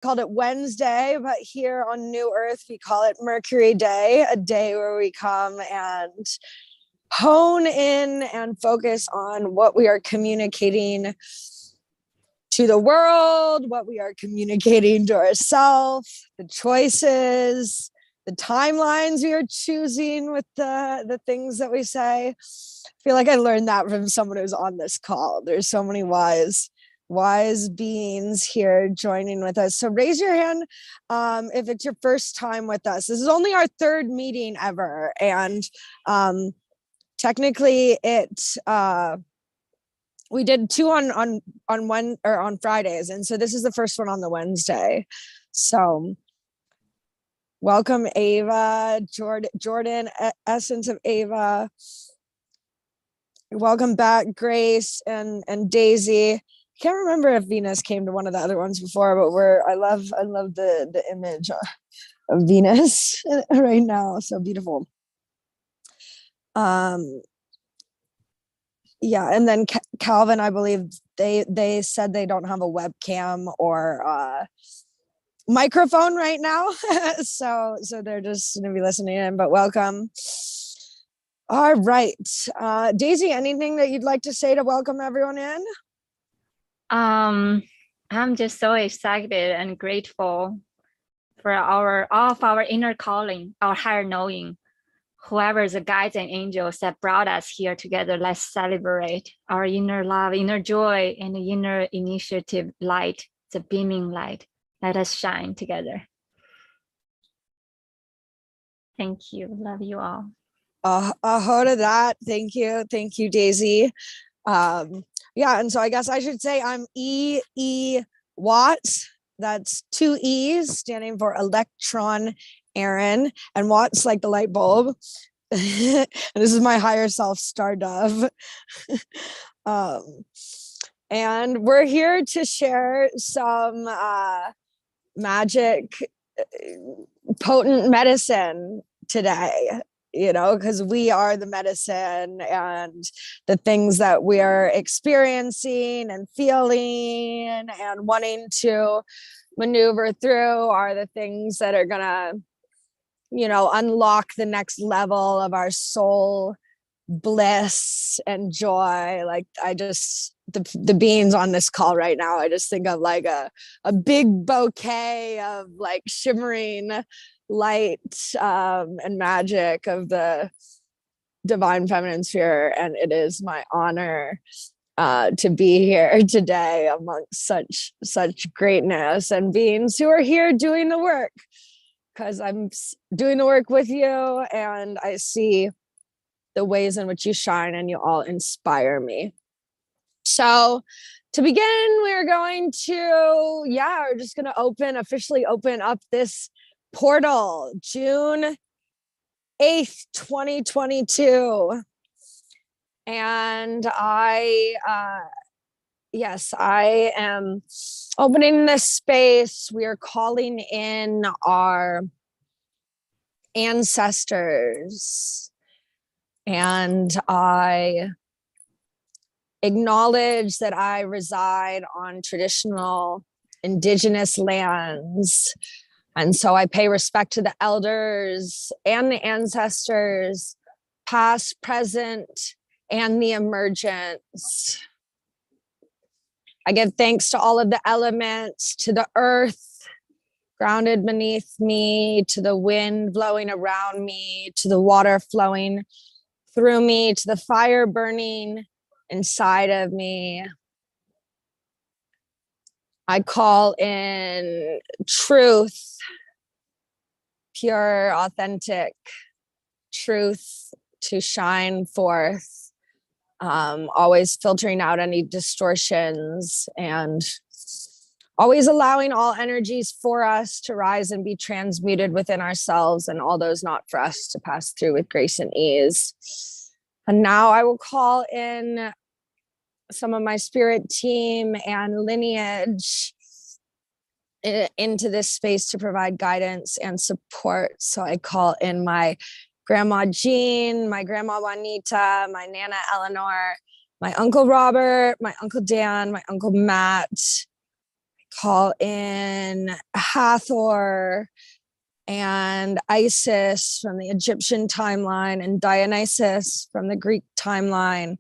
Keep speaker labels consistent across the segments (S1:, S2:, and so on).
S1: called it Wednesday, but here on New Earth, we call it Mercury Day, a day where we come and hone in and focus on what we are communicating to the world, what we are communicating to ourselves, the choices, the timelines we are choosing with the things that we say. I feel like I learned that from someone who's on this call. There's so many wise beings here joining with us. So raise your hand if it's your first time with us. This is only our third meeting ever, and technically we did two on Fridays, and so this is the first one on the Wednesday. So welcome, Ava, Jordan, Essence of Ava. Welcome back, Grace and Daisy. Can't remember if Venus came to one of the other ones before, but I love the image of Venus right now. So beautiful. Yeah, and then Calvin, I believe they said they don't have a webcam or microphone right now, so they're just gonna be listening in. But welcome. All right, Daisy, anything that you'd like to say to welcome everyone in?
S2: I'm just so excited and grateful for all of our inner calling, our higher knowing. Whoever the guides and angels that brought us here together, let's celebrate our inner love, inner joy, and the inner initiative light, the beaming light. Let us shine together. Thank you. Love you all.
S1: Aho to that. Thank you, Daisy. Yeah, and so I guess I should say I'm EE Watts. That's 2 E's standing for electron Aaron, and Watts like the light bulb. And this is my higher self, Star Dove. And we're here to share some magic, potent medicine today, you know, because we are the medicine, and the things that we are experiencing and feeling and wanting to maneuver through are the things that are gonna, you know, unlock the next level of our soul bliss and joy. Like the beings on this call right now, I just think of like a big bouquet of like shimmering light and magic of the divine feminine sphere, and it is my honor to be here today amongst such greatness and beings who are here doing the work, because I'm doing the work with you, and I see the ways in which you shine, and you all inspire me. So to begin, we're going to, we're just going to officially open up this portal, June 8th, 2022. And I am opening this space. We are calling in our ancestors, and I acknowledge that I reside on traditional indigenous lands. And so I pay respect to the elders and the ancestors, past, present, and the emergence. I give thanks to all of the elements, to the earth grounded beneath me, to the wind blowing around me, to the water flowing through me, to the fire burning inside of me. I call in truth, pure, authentic truth to shine forth, always filtering out any distortions and always allowing all energies for us to rise and be transmuted within ourselves, and all those not for us to pass through with grace and ease. And now I will call in some of my spirit team and lineage into this space to provide guidance and support. So I call in my Grandma Jean, my Grandma Juanita, my Nana Eleanor, my Uncle Robert, my Uncle Dan, my Uncle Matt, Call in Hathor and Isis from the Egyptian timeline and Dionysus from the Greek timeline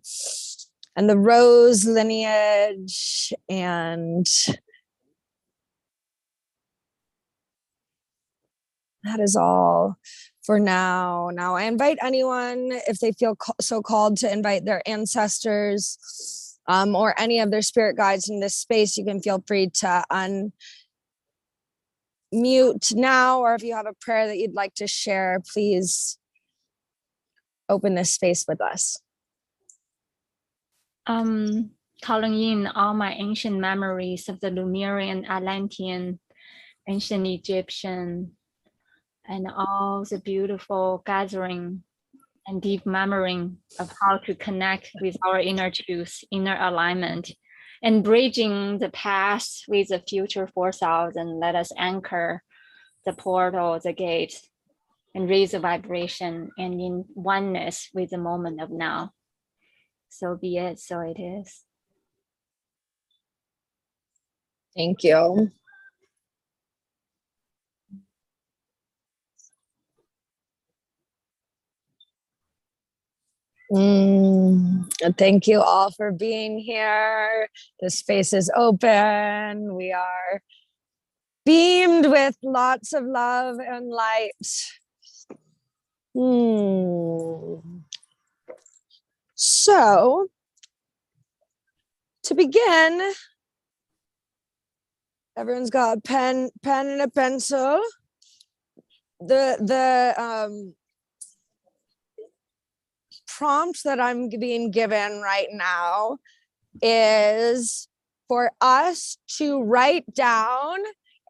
S1: and the Rose lineage. And that is all for now. Now I invite anyone, if they feel so called, to invite their ancestors or any of their spirit guides in this space. You can feel free to unmute now, or if you have a prayer that you'd like to share, please open this space with us.
S2: Calling in all my ancient memories of the Lumerian, Atlantean, ancient Egyptian, and all the beautiful gathering and deep memory of how to connect with our inner truth, inner alignment, and bridging the past with the future 4000. Let us anchor the portal, the gate, and raise the vibration and in oneness with the moment of now. So be it, so it is.
S1: Thank you. Thank you all for being here. The space is open. We are beamed with lots of love and light. So, to begin, everyone's got a pen and a pencil. The prompt that I'm being given right now is for us to write down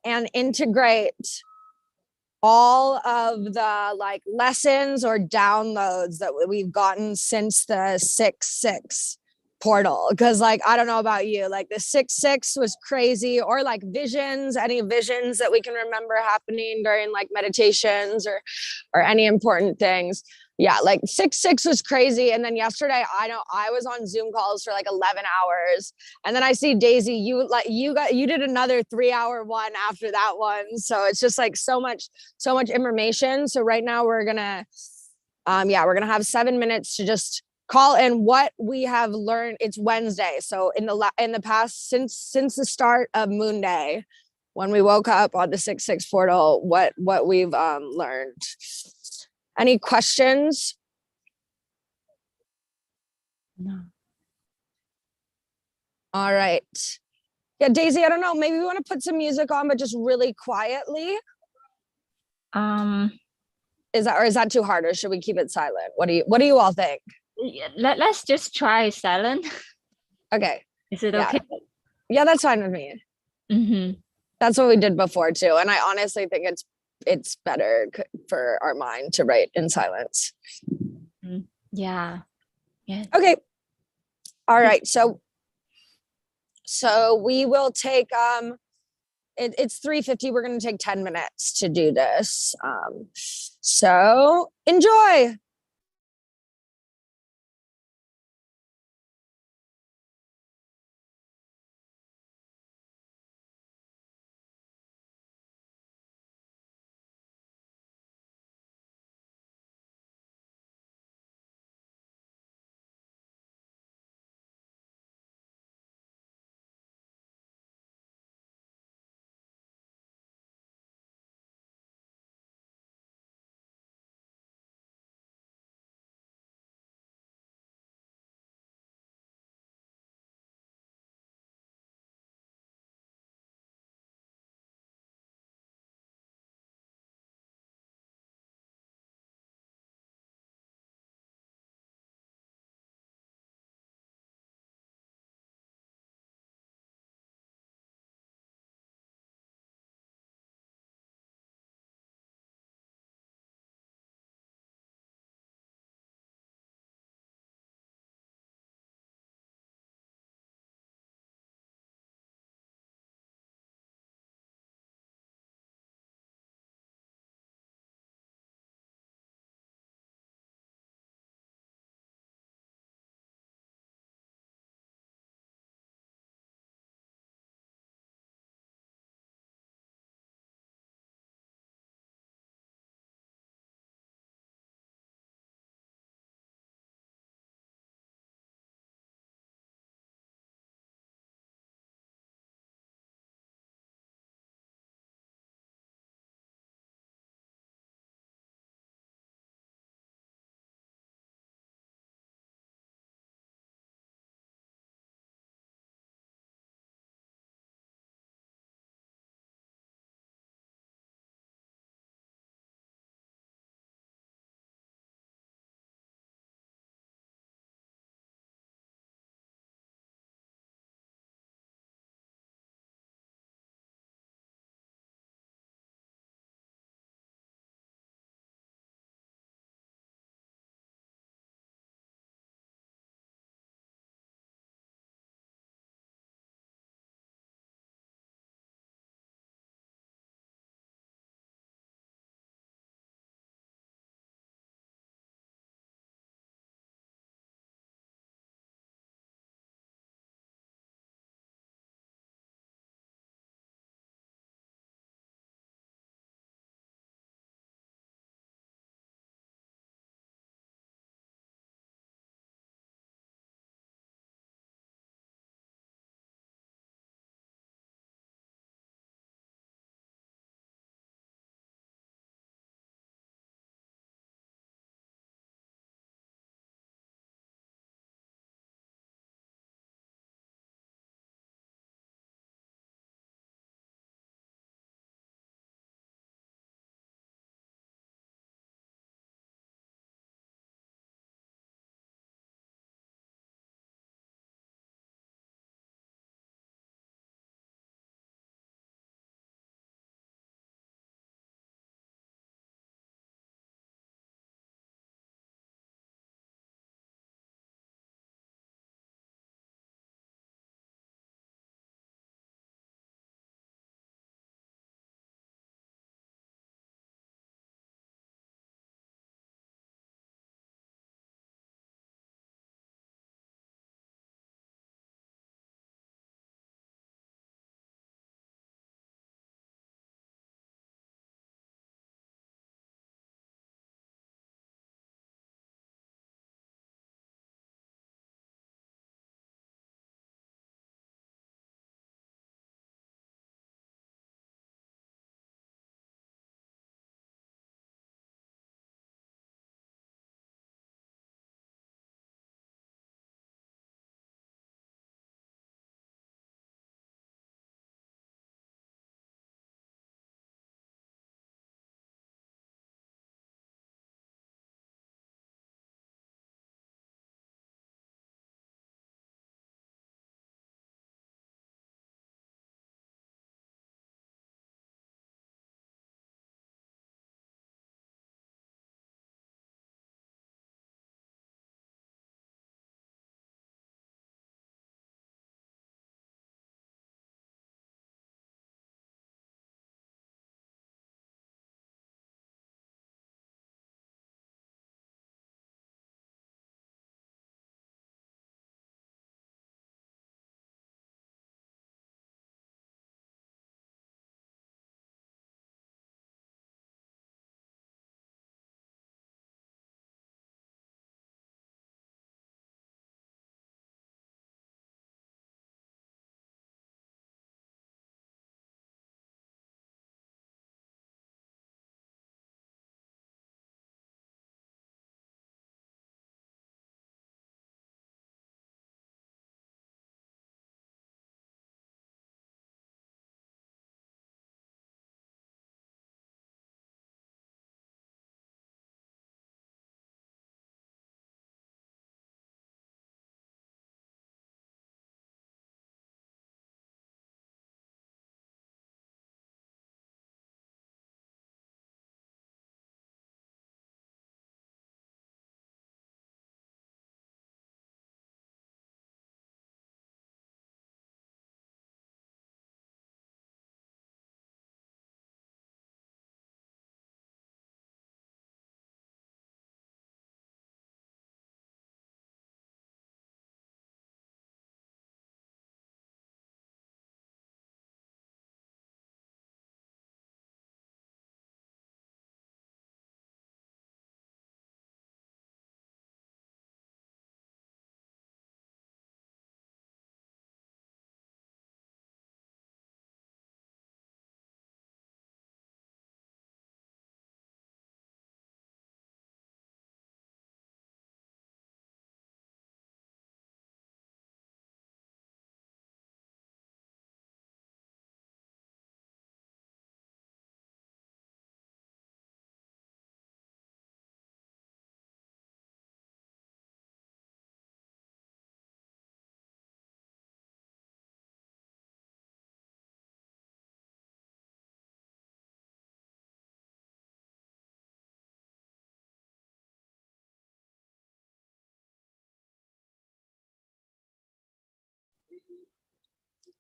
S1: and integrate all of the lessons or downloads that we've gotten since the 6-6 portal. Because I don't know about you, the 6-6 was crazy, or visions, any visions that we can remember happening during meditations or any important things. Yeah, 6-6 was crazy. And then yesterday, I was on Zoom calls for 11 hours. And then I see Daisy, you did another 3-hour one after that one. So it's just so much information. So right now we're gonna have 7 minutes to just call in what we have learned. It's Wednesday. So in the past, since the start of Moon Day, when we woke up on the 6-6 portal, what we've learned. Any questions?
S2: No.
S1: All right. Yeah, Daisy, I don't know. Maybe we want to put some music on, but just really quietly. Is that too hard, or should we keep it silent? What do you all think?
S2: Let's just try silent.
S1: Okay.
S2: Is it okay?
S1: Yeah, that's fine with me. That's what we did before too, and I honestly think it's better for our mind to write in silence.
S2: Yeah.
S1: Okay. All right. So we will take it's 3:50. We're going to take 10 minutes to do this. So enjoy.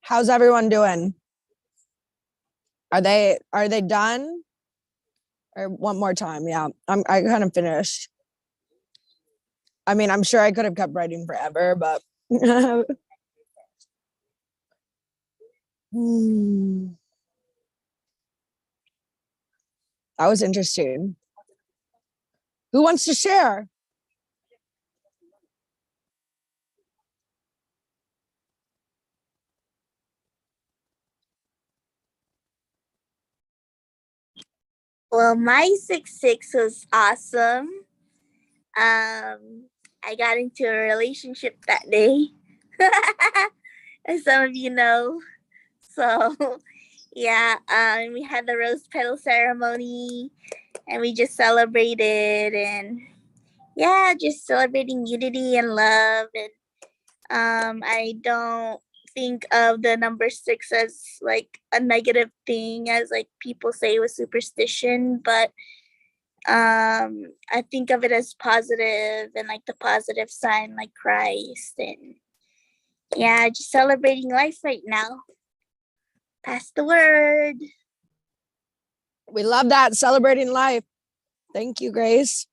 S1: How's everyone doing? Are they done? Or one more time? Yeah, I kind of finished. I mean, I'm sure I could have kept writing forever, but that was interesting. Who wants to share?
S3: Well, my 6/6 was awesome. I got into a relationship that day, as some of you know. So, yeah, we had the rose petal ceremony, and we just celebrated, and yeah, just celebrating unity and love. And I don't think of the number 6 as like a negative thing, as like people say with superstition, but I think of it as positive, and like the positive sign, like Christ. And yeah, just celebrating life right now. Pass the word.
S1: We love that, celebrating life. Thank you, Grace.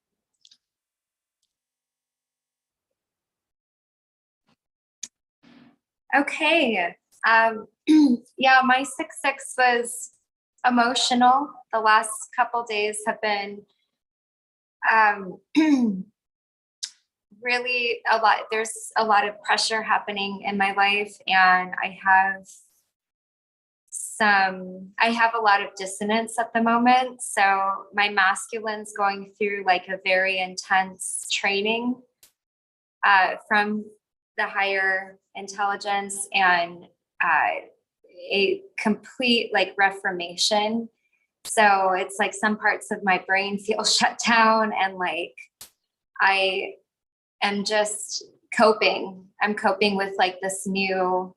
S4: Okay. Yeah, my 6/6 was emotional. The last couple days have been really a lot. There's a lot of pressure happening in my life, and I have a lot of dissonance at the moment. So my masculine's going through like a very intense training from the higher intelligence, and a complete like reformation. So it's like some parts of my brain feel shut down, and like I am just coping. I'm coping with like this new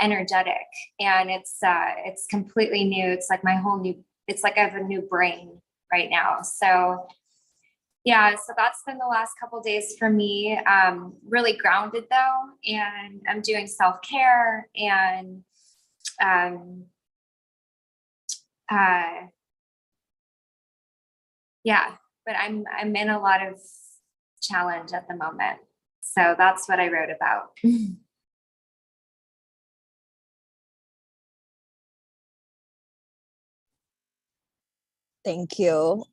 S4: energetic, and it's completely new. It's like my whole new, it's like I have a new brain right now. So yeah, so that's been the last couple of days for me. Really grounded though, and I'm doing self-care, and yeah, but I'm in a lot of challenge at the moment. So that's what I wrote about.
S1: Thank you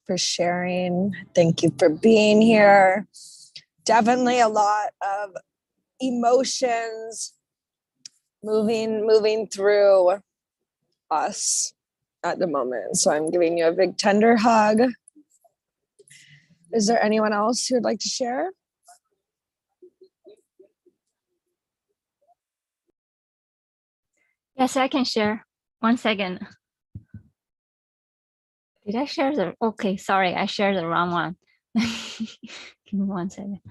S1: for sharing. Thank you for being here. Definitely a lot of emotions moving through us at the moment. So I'm giving you a big tender hug. Is there anyone else who would like to share?
S2: Yes, I can share. 1 second. Did I share the, okay, sorry, I shared the wrong one. Give me 1 second.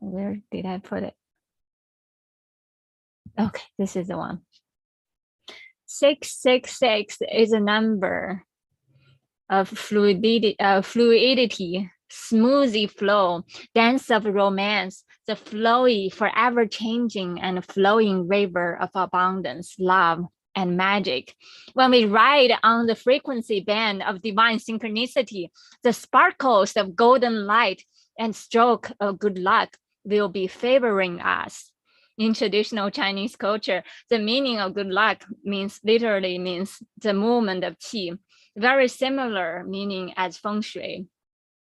S2: Where did I put it? Okay, this is the one. 666 is a number of fluidity, smoothie flow, dance of romance, the flowy, forever changing and flowing river of abundance, love, and magic. When we ride on the frequency band of divine synchronicity, the sparkles of golden light and stroke of good luck will be favoring us. In traditional Chinese culture, the meaning of good luck literally means the movement of qi, very similar meaning as feng shui.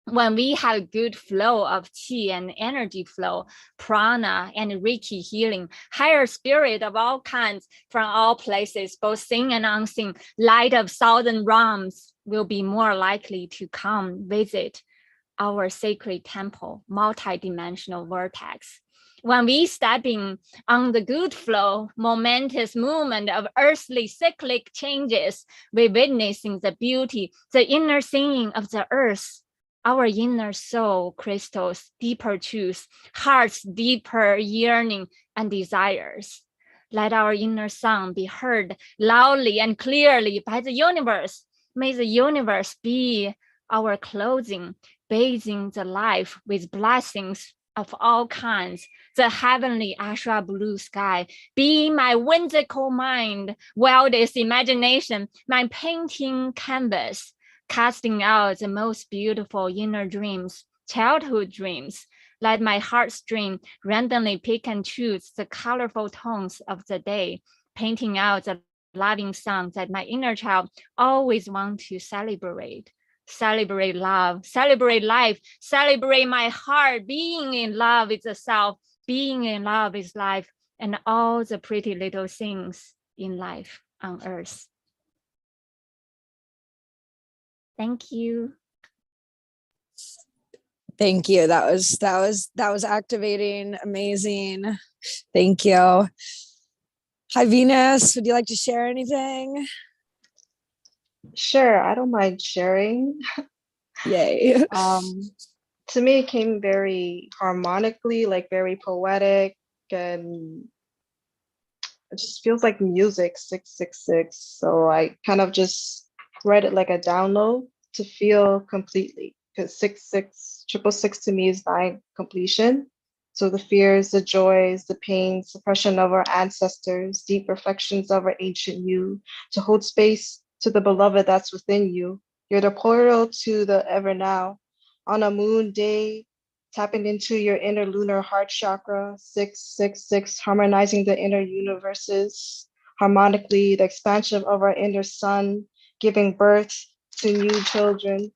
S2: When we have good flow of qi and energy flow, prana and Reiki healing, higher spirit of all kinds from all places, both seen and unseen, light of thousand realms will be more likely to come visit our sacred temple, multi-dimensional vortex. When we stepping on the good flow, momentous movement of earthly cyclic changes, we witnessing the beauty, the inner singing of the earth, our inner soul crystals, deeper truth, heart's deeper yearning and desires. Let our inner sound be heard loudly and clearly by the universe. May the universe be our clothing, bathing the life with blessings of all kinds, the heavenly Ashra blue sky, being my whimsical mind, wildest imagination, my painting canvas, casting out the most beautiful inner dreams, childhood dreams. Let my heartstring randomly pick and choose the colorful tones of the day, painting out the loving song that my inner child always wants to celebrate. Celebrate love, celebrate life, celebrate my heart. Being in love is the self, being in love is life, and all the pretty little things in life on earth. Thank you.
S1: Thank you. That was activating, amazing. Thank you. Hi, Venus. Would you like to share anything?
S5: Sure, I don't mind sharing.
S1: Yay.
S5: To me, it came very harmonically, like very poetic, and it just feels like music, 666. So I kind of just read it like a download to feel completely, because 666 to me is 9 completion. So the fears, the joys, the pains, suppression of our ancestors, deep reflections of our ancient you, to hold space to the beloved that's within you. You're the portal to the ever now. On a moon day, tapping into your inner lunar heart chakra, 666, harmonizing the inner universes, harmonically, the expansion of our inner sun, giving birth to new children.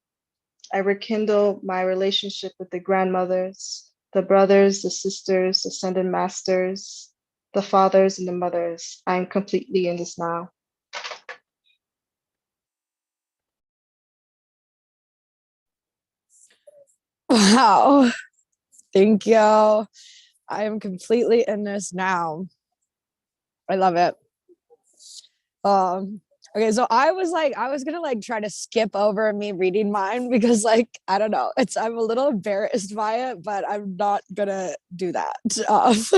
S5: I rekindle my relationship with the grandmothers, the brothers, the sisters, the ascended masters, the fathers and the mothers. I'm completely in this now.
S1: Wow. Thank you. I am completely in this now. I love it. Okay, so I was gonna like try to skip over me reading mine because like I don't know, I'm a little embarrassed by it, but I'm not gonna do that. Because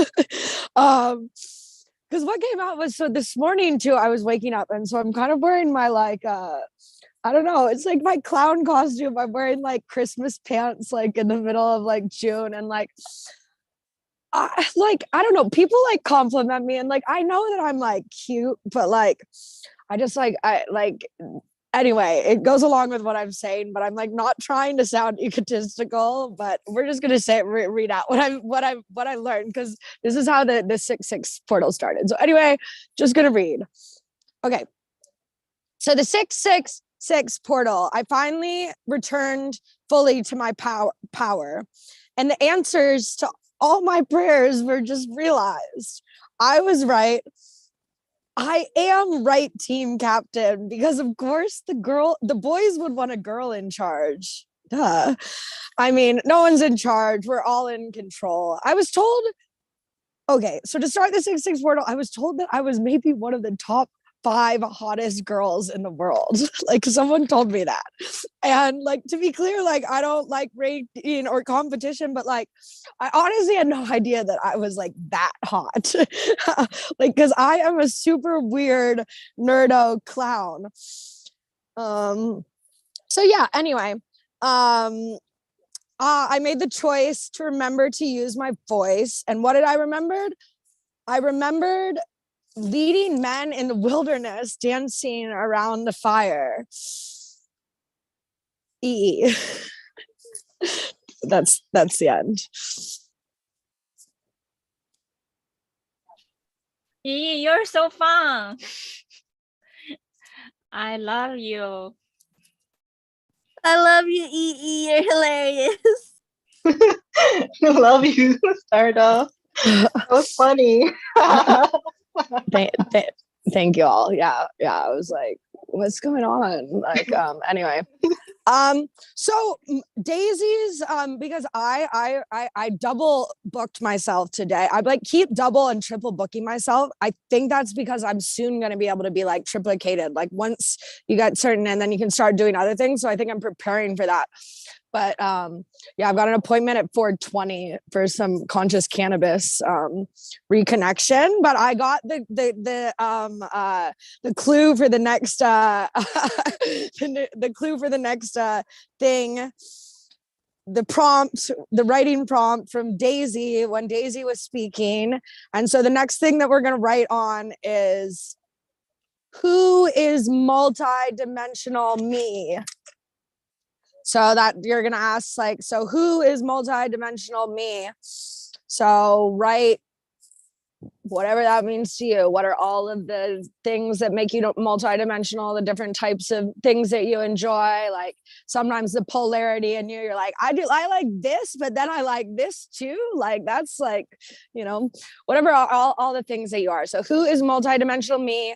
S1: what came out was, so this morning too, I was waking up and so I'm kind of wearing my like I don't know, it's like my clown costume. I'm wearing like Christmas pants like in the middle of like June, and like I don't know, people like compliment me and like I know that I'm like cute, but like I just like anyway, it goes along with what I'm saying, but I'm like not trying to sound egotistical, but we're just gonna say read out what I learned, because this is how the 6-6 portal started. So anyway, just gonna read. Okay. So the 6-6 portal, I finally returned fully to my power. And the answers to all my prayers were just realized. I was right. I am right, team captain, because of course the boys would want a girl in charge. Duh. I mean, no one's in charge. We're all in control. I was told, okay, so to start the 6-6 portal, I was told that I was maybe one of the top 5 hottest girls in the world. Like someone told me that. And like, to be clear, like I don't like rating or competition, but like I honestly had no idea that I was like that hot. Like, because I am a super weird nerdo clown. So yeah, anyway, I made the choice to remember to use my voice. And what did I remember? I remembered leading men in the wilderness dancing around the fire. EE. That's the end.
S2: EE, you're so fun. I love you.
S3: I love you, EE. You're hilarious.
S5: I love you, Stardust. That was funny.
S1: Thank you all. Yeah. I was like, what's going on? Like, anyway. So daisies, because I double booked myself today. I like keep double and triple booking myself. I think that's because I'm soon going to be able to be like triplicated. Like once you get certain, and then you can start doing other things. So I think I'm preparing for that. But yeah, I've got an appointment at 4:20 for some conscious cannabis reconnection. But I got the clue for the next the clue for the next thing the writing prompt from Daisy when Daisy was speaking. And so the next thing that we're going to write on is, who is multidimensional me? So that you're going to ask, like, so who is multidimensional me? So write whatever that means to you. What are all of the things that make you multidimensional, the different types of things that you enjoy? Like sometimes the polarity in you, you're like, I like this, but then I like this too. Like that's like, whatever, all the things that you are. So who is multidimensional me?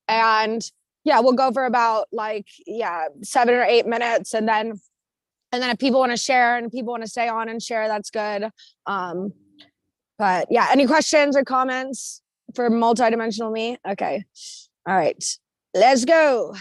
S1: And yeah, we'll go for about 7 or 8 minutes. And then if people want to share and people want to stay on and share, that's good. But yeah, any questions or comments for multidimensional me? Okay. All right, let's go.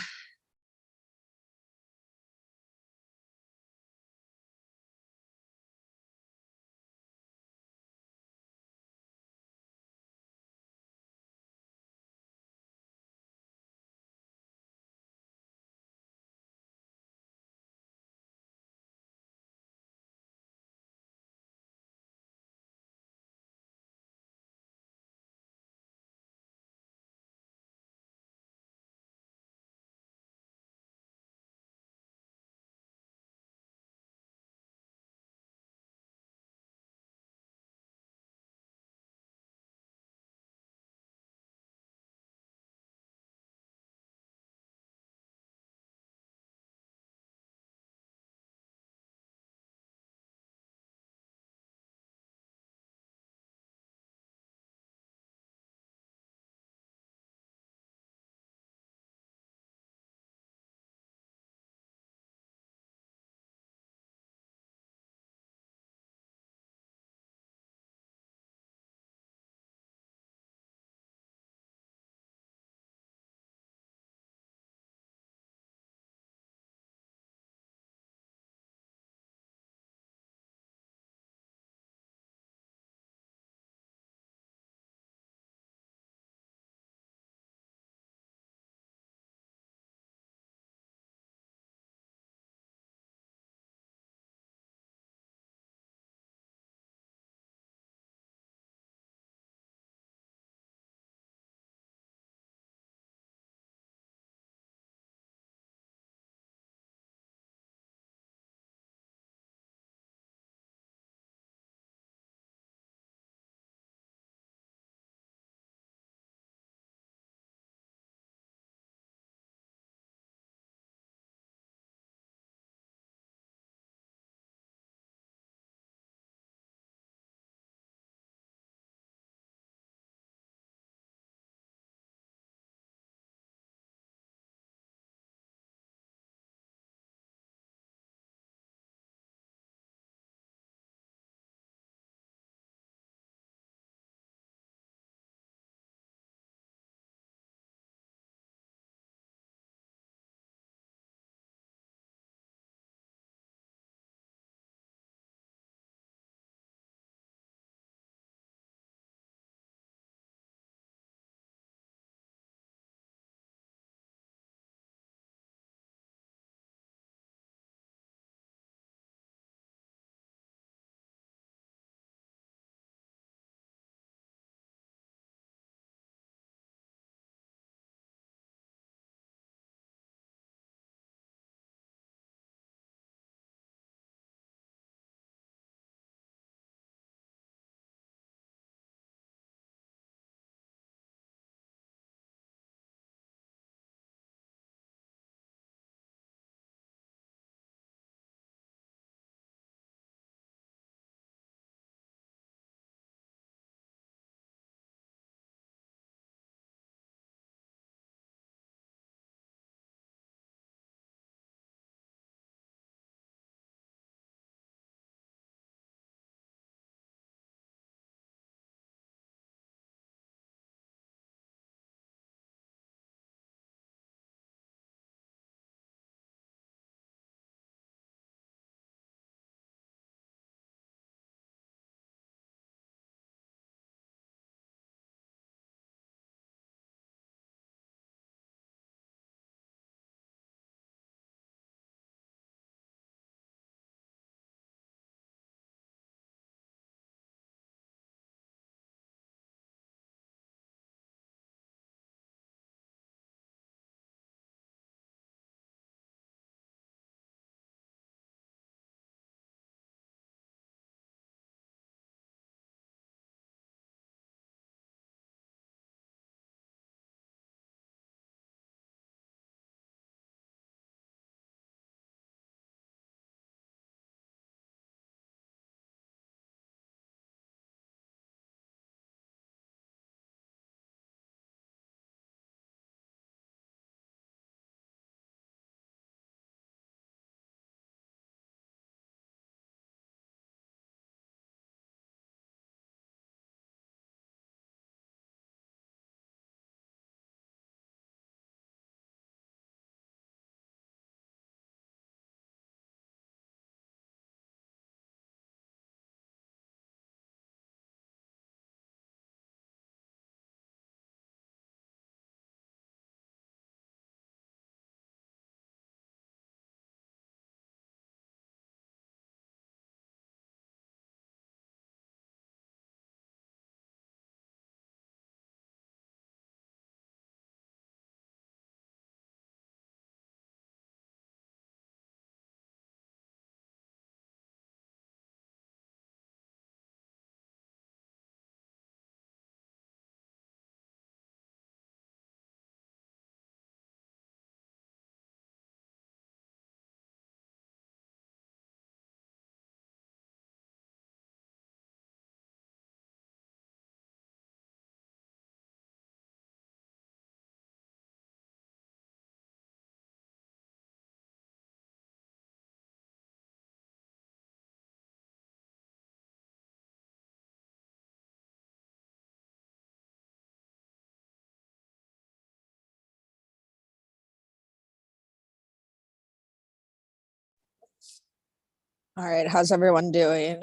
S1: All right, how's everyone doing?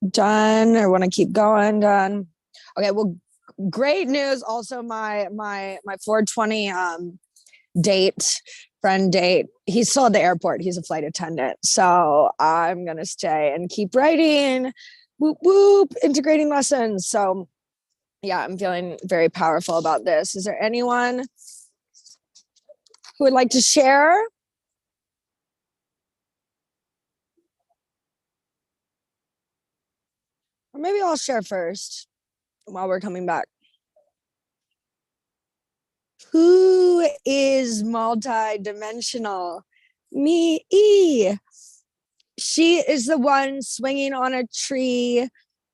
S1: Done, or want to keep going? Done. Okay, well, great news. Also, my 420 friend date, he's still at the airport. He's a flight attendant, so I'm gonna stay and keep writing. Whoop whoop, integrating lessons. So yeah, I'm feeling very powerful about this. Is there anyone who would like to share? Or maybe I'll share first while we're coming back. Who is multi-dimensional? Me. She is the one swinging on a tree,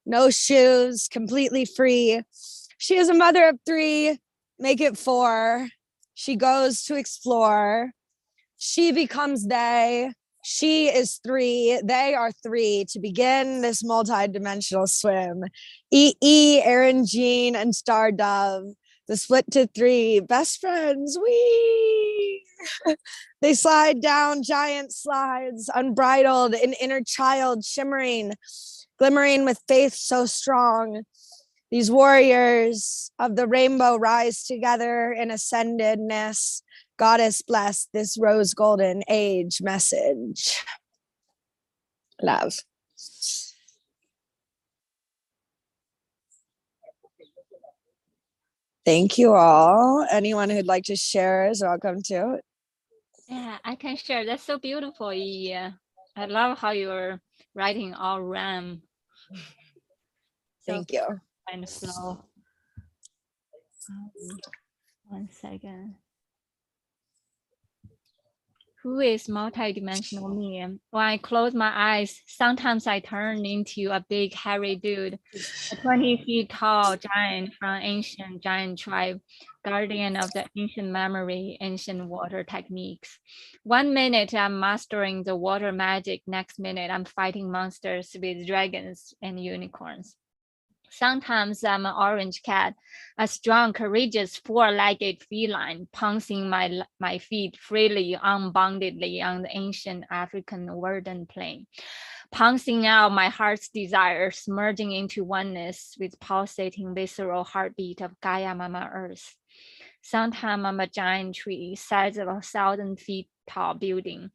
S1: no shoes, completely free. She is a mother of 3, make it 4. She goes to explore. She becomes they. She is 3. They are 3 to begin this multi-dimensional swim. EE, Aaron, Jean, and Star Dove. The split to 3 best friends. Wee! They slide down giant slides, unbridled, an inner child shimmering, glimmering with faith so strong. These warriors of the rainbow rise together in ascendedness. Goddess bless this rose golden age message. Love. Thank you all. Anyone who'd like to share is welcome to.
S2: Yeah, I can share. That's so beautiful. Yeah, I love how you're writing all rhyme.
S1: Thank you.
S2: And flow. 1 second. Who is multidimensional me? When I close my eyes, sometimes I turn into a big hairy dude, a 20 feet tall giant from ancient giant tribe, guardian of the ancient memory, ancient water techniques. 1 minute I'm mastering the water magic, next minute I'm fighting monsters with dragons and unicorns. Sometimes I'm an orange cat, a strong, courageous, 4-legged feline, pouncing my feet freely, unboundedly on the ancient African verdant plain, pouncing out my heart's desires, merging into oneness with pulsating visceral heartbeat of Gaia Mama Earth. Sometimes I'm a giant tree, size of 1,000 feet tall building.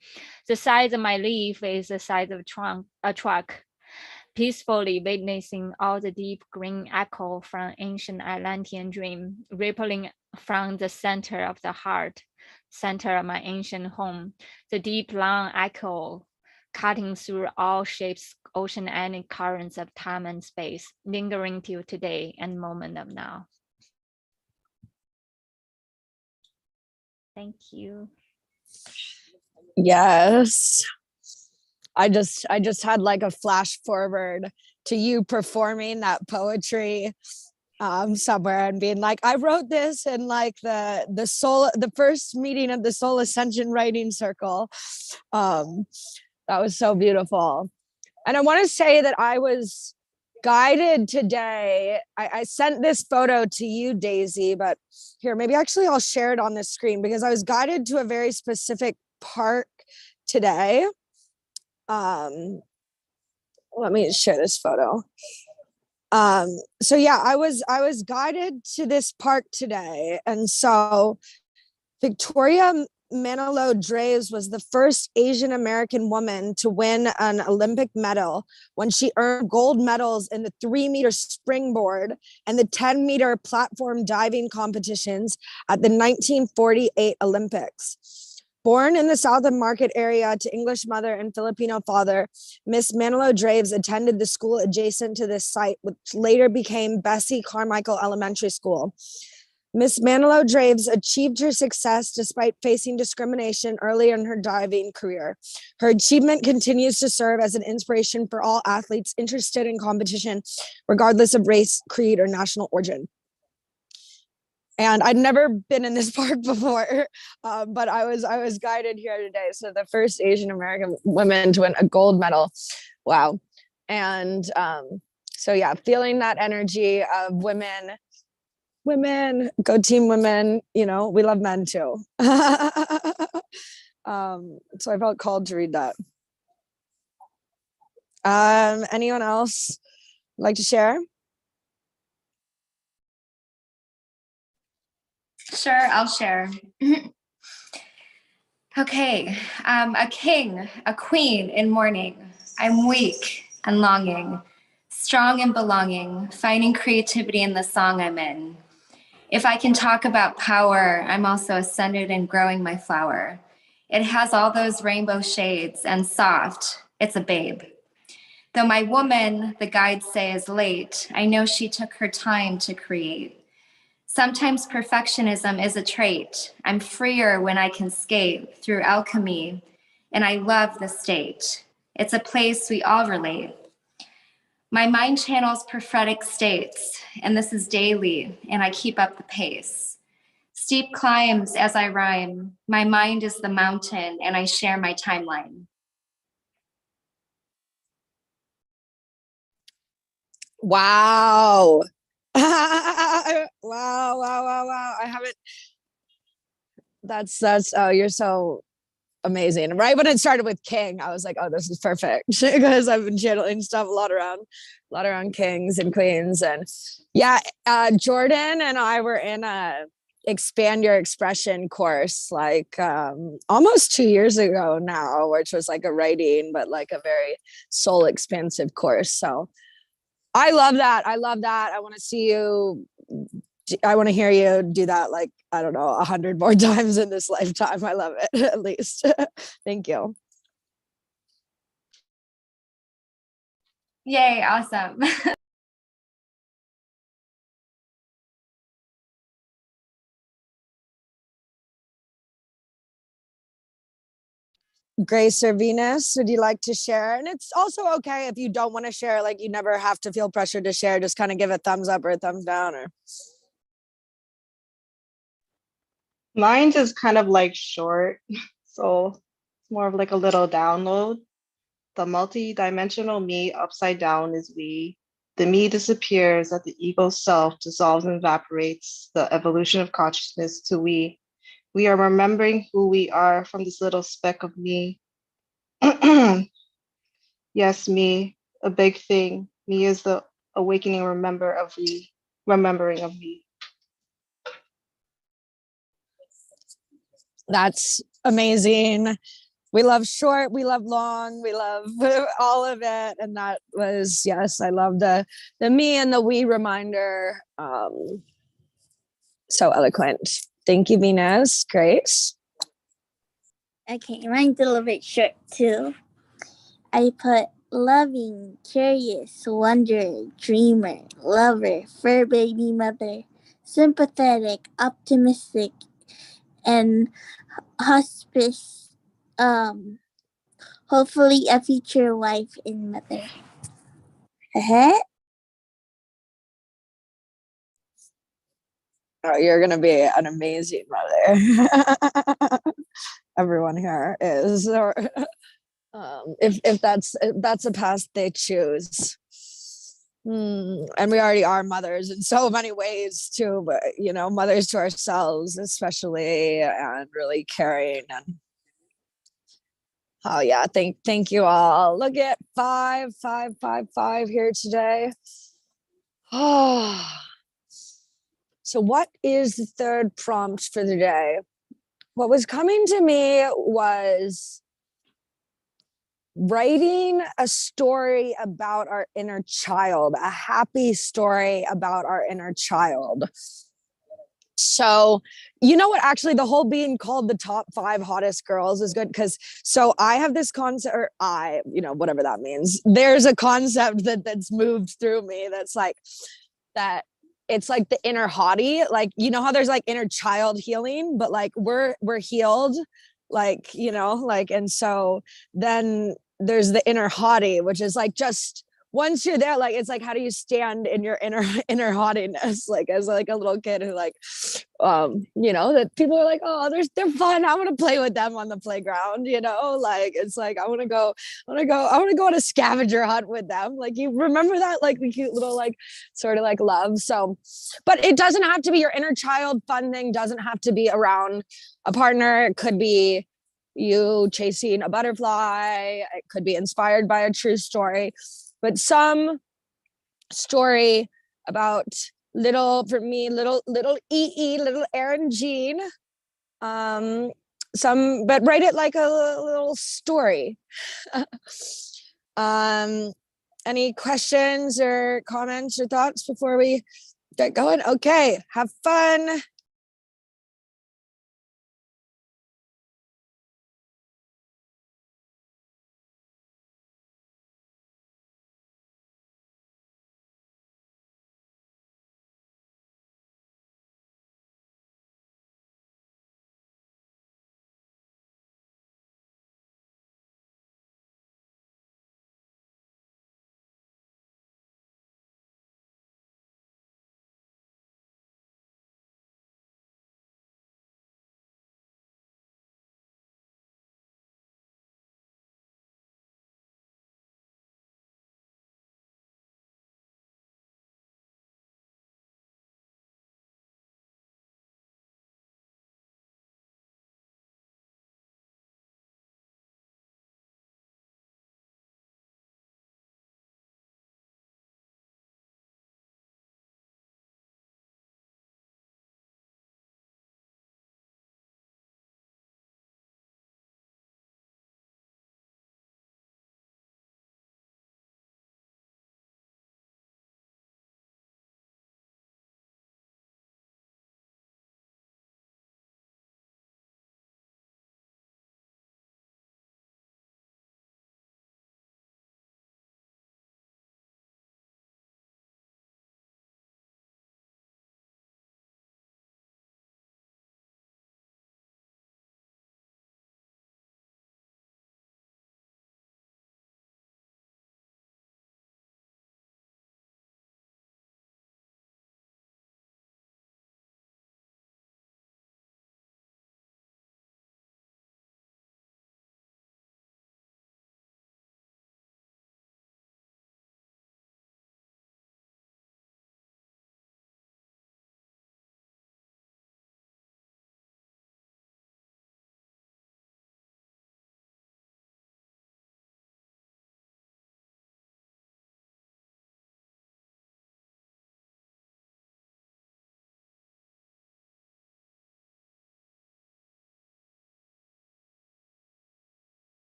S2: The size of my leaf is the size of a truck. Peacefully witnessing all the deep green echo from ancient Atlantean dream, rippling from the center of the heart, center of my ancient home, the deep long echo cutting through all shapes, oceanic currents of time and space, lingering till today and moment of now. Thank you.
S1: Yes. I just had like a flash forward to you performing that poetry somewhere and being like, I wrote this in like the first meeting of the Soul-Ascension Writing Circle. That was so beautiful. And I want to say that I was guided today. I sent this photo to you, Daisy, but here, maybe actually I'll share it on the screen because I was guided to a very specific park today. Let me share this photo. So yeah, I was guided to this park today, and so Victoria Manilow Draves was the first Asian American woman to win an Olympic medal when she earned gold medals in the 3-meter springboard and the 10-meter platform diving competitions at the 1948 Olympics. Born in the South of Market area to English mother and Filipino father, Miss Manilow Draves attended the school adjacent to this site, which later became Bessie Carmichael Elementary School. Miss Manilow Draves achieved her success despite facing discrimination early in her diving career. Her achievement continues to serve as an inspiration for all athletes interested in competition, regardless of race, creed, or national origin. And I'd never been in this park before, but I was guided here today. So the first Asian American woman to win a gold medal. Wow. And so yeah, feeling that energy of women, go team women, you know, we love men too. So I felt called to read that. Anyone else like to share?
S4: Sure, I'll share. Okay, a king, a queen in mourning. I'm weak and longing, strong and belonging, finding creativity in the song I'm in. If I can talk about power, I'm also ascended and growing my flower. It has all those rainbow shades and soft, it's a babe. Though my woman, the guides say, is late, I know she took her time to create. Sometimes perfectionism is a trait. I'm freer when I can skate through alchemy, and I love the state. It's a place we all relate. My mind channels prophetic states, and this is daily, and I keep up the pace. Steep climbs as I rhyme. My mind is the mountain, and I share my timeline.
S1: Wow. Wow. I haven't, that's, oh, you're so amazing. Right when it started with King, I was like, oh, this is perfect because I've been channeling stuff a lot around kings and queens. And yeah, Jordan and I were in a expand your expression course like almost 2 years ago now, which was like a writing, but like a very soul expansive course. So I love that. I want to see you. I want to hear you do that. Like, I don't know, 100 more times in this lifetime. I love it. At least. Thank you.
S4: Yay, awesome.
S1: Grace or Venus, would you like to share? And it's also okay if you don't want to share, like you never have to feel pressured to share, just kind of give a thumbs up or a thumbs down or.
S5: Mine is kind of like short, so it's more of like a little download. The multi-dimensional me upside down is we. The me disappears as the ego self dissolves and evaporates, the evolution of consciousness to we. We are remembering who we are from this little speck of me. Yes, me, a big thing. Me is the awakening remembering of me.
S1: That's amazing. We love short, we love long, we love all of it. And that was, yes, I love the me and the we reminder. So eloquent. Thank you, Venus. Grace.
S3: Okay, mine's a little bit short too. I put loving, curious, wonder, dreamer, lover, fur baby mother, sympathetic, optimistic, and hospice. Hopefully a future wife and mother.
S1: Oh, you're gonna be an amazing mother. Everyone here is, or if that's a path they choose. And we already are mothers in so many ways too, but you know, mothers to ourselves especially, and really caring. And oh yeah, thank you all. Look at 5 here today. Oh, so what is the third prompt for the day? What was coming to me was writing a story about our inner child, a happy story about our inner child. So, you know what, actually the whole being called the top 5 hottest girls is good because so I have this concept, or whatever that means. There's a concept that's moved through me that's like that. It's like the inner hottie, like, you know how there's like inner child healing, but like we're healed, like, you know, like, and so then there's the inner hottie, which is like just once you're there, like it's like how do you stand in your inner haughtiness, like as like a little kid who like that people are like, oh, they're fun, I want to play with them on the playground, you know, like it's like I want to go on a scavenger hunt with them, like you remember that, like the cute little like sort of like love. So but it doesn't have to be your inner child fun thing, doesn't have to be around a partner. It could be you chasing a butterfly. It could be inspired by a true story, but some story about for me, little EE, little Erin Jean. But write it like a little story. Any questions or comments or thoughts before we get going? Okay, have fun.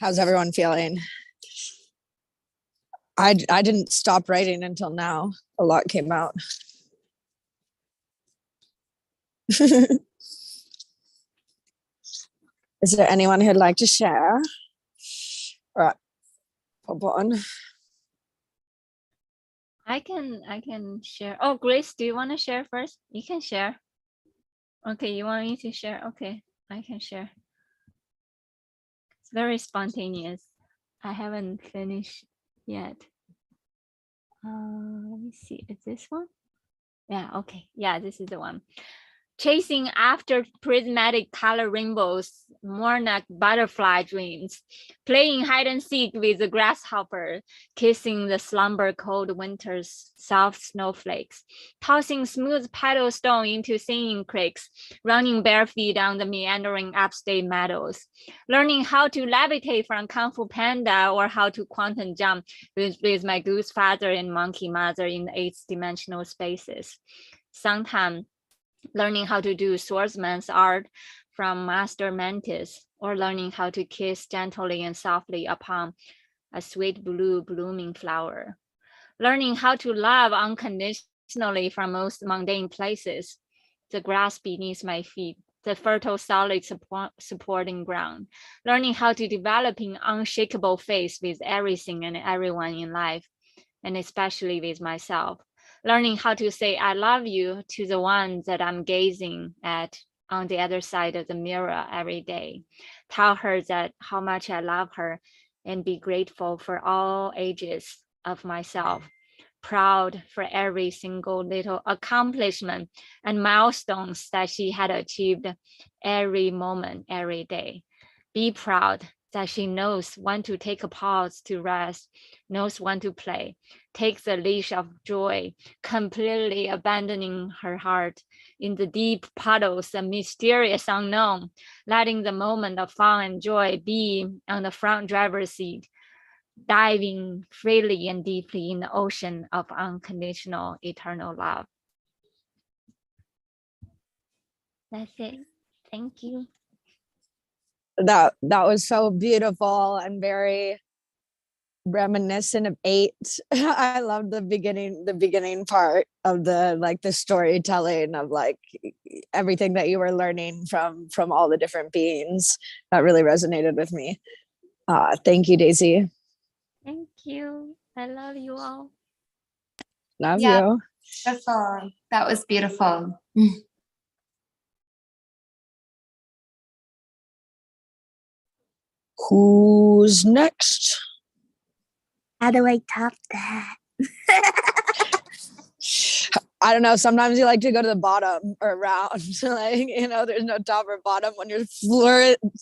S1: How's everyone feeling? I didn't stop writing until now. A lot came out. Is there anyone who'd like to share? Or pop on.
S2: I can share. Oh, Grace, do you want to share first? You can share. Okay, you want me to share? Okay, I can share. It's very spontaneous. I haven't finished yet. Let me see. Is this one? Yeah, okay. Yeah, this is the one. Chasing after prismatic color rainbows, monarch butterfly dreams, playing hide and seek with the grasshopper, kissing the slumber cold winter's soft snowflakes, tossing smooth petal stone into singing creeks, running bare feet on the meandering upstate meadows, learning how to levitate from Kung Fu Panda or how to quantum jump with my goose father and monkey mother in the 8th-dimensional spaces. Sometimes learning how to do swordsman's art from Master Mantis, or learning how to kiss gently and softly upon a sweet blue blooming flower. Learning how to love unconditionally from most mundane places, the grass beneath my feet, the fertile solid supporting ground. Learning how to develop an unshakable faith with everything and everyone in life, and especially with myself. Learning how to say I love you to the one that I'm gazing at on the other side of the mirror every day. Tell her that how much I love her and be grateful for all ages of myself. Proud for every single little accomplishment and milestones that she had achieved every moment, every day. Be proud that she knows when to take a pause to rest, knows when to play, takes the leash of joy, completely abandoning her heart in the deep puddles of mysterious unknown, letting the moment of fun and joy be on the front driver's seat, diving freely and deeply in the ocean of unconditional eternal love. That's it. Thank you.
S1: That was so beautiful and very reminiscent of 8. I love the beginning part of the storytelling of like everything that you were learning from all the different beings. That really resonated with me. Thank you, Daisy.
S2: Thank you. I love you all.
S1: Love
S4: Yeah.
S1: you.
S4: Beautiful. That was beautiful.
S1: Who's next?
S3: How do I top that?
S1: I don't know. Sometimes you like to go to the bottom or around. Like, there's no top or bottom when you're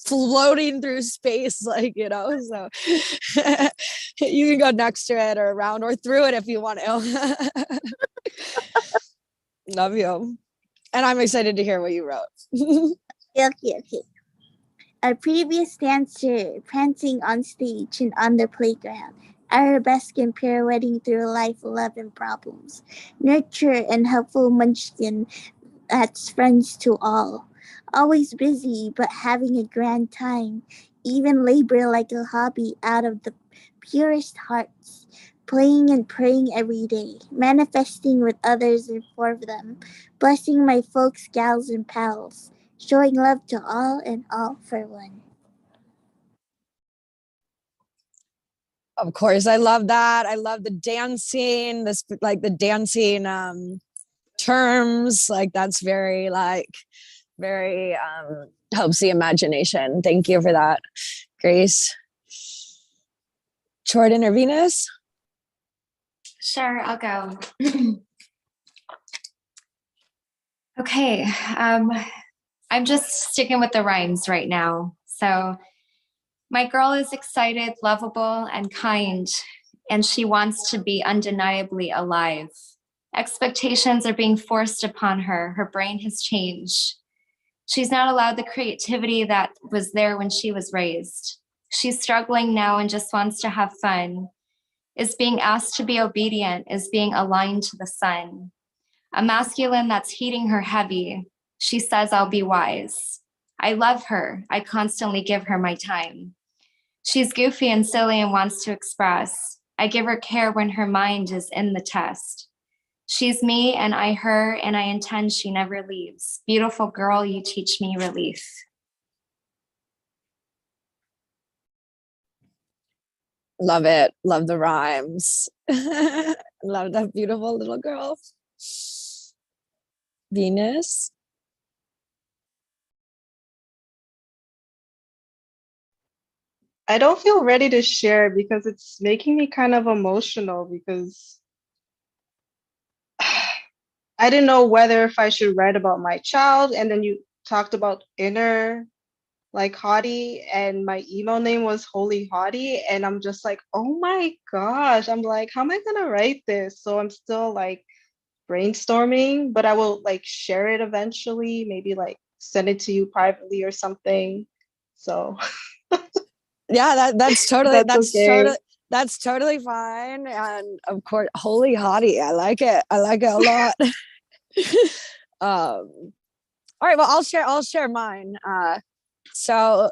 S1: floating through space, like, so you can go next to it or around or through it if you want to. Love you. And I'm excited to hear what you wrote.
S3: Okay. A previous dancer prancing on stage and on the playground, arabesque and pirouetting through life, love, and problems. Nurture and helpful munchkin that's friends to all. Always busy, but having a grand time. Even labor like a hobby out of the purest hearts. Playing and praying every day. Manifesting with others and for them. Blessing my folks, gals, and pals. Showing love to all and all for one.
S1: Of course, I love that. I love the dancing, the dancing terms. Like that's very helps the imagination. Thank you for that, Grace. Jordan or Venus?
S4: Sure, I'll go. Okay, I'm just sticking with the rhymes right now. So, my girl is excited, lovable, and kind, and she wants to be undeniably alive. Expectations are being forced upon her. Her brain has changed. She's not allowed the creativity that was there when she was raised. She's struggling now and just wants to have fun. Is being asked to be obedient, is being aligned to the sun. A masculine that's heating her heavy. She says, I'll be wise. I love her. I constantly give her my time. She's goofy and silly and wants to express. I give her care when her mind is in the test. She's me and I her, and I intend she never leaves. Beautiful girl, you teach me relief.
S1: Love it. Love the rhymes. Love that beautiful little girl. Venus.
S5: I don't feel ready to share because it's making me kind of emotional because I didn't know whether if I should write about my child, and then you talked about inner like haughty, and my email name was Holy Haughty, and I'm just like, oh my gosh, I'm like, how am I gonna write this? So I'm still like brainstorming, but I will like share it eventually, maybe like send it to you privately or something. So
S1: Yeah, that's totally
S5: that's okay.
S1: that's totally fine. And of course, Holy Haughty. I like it. I like it a lot. All right, well, I'll share mine. So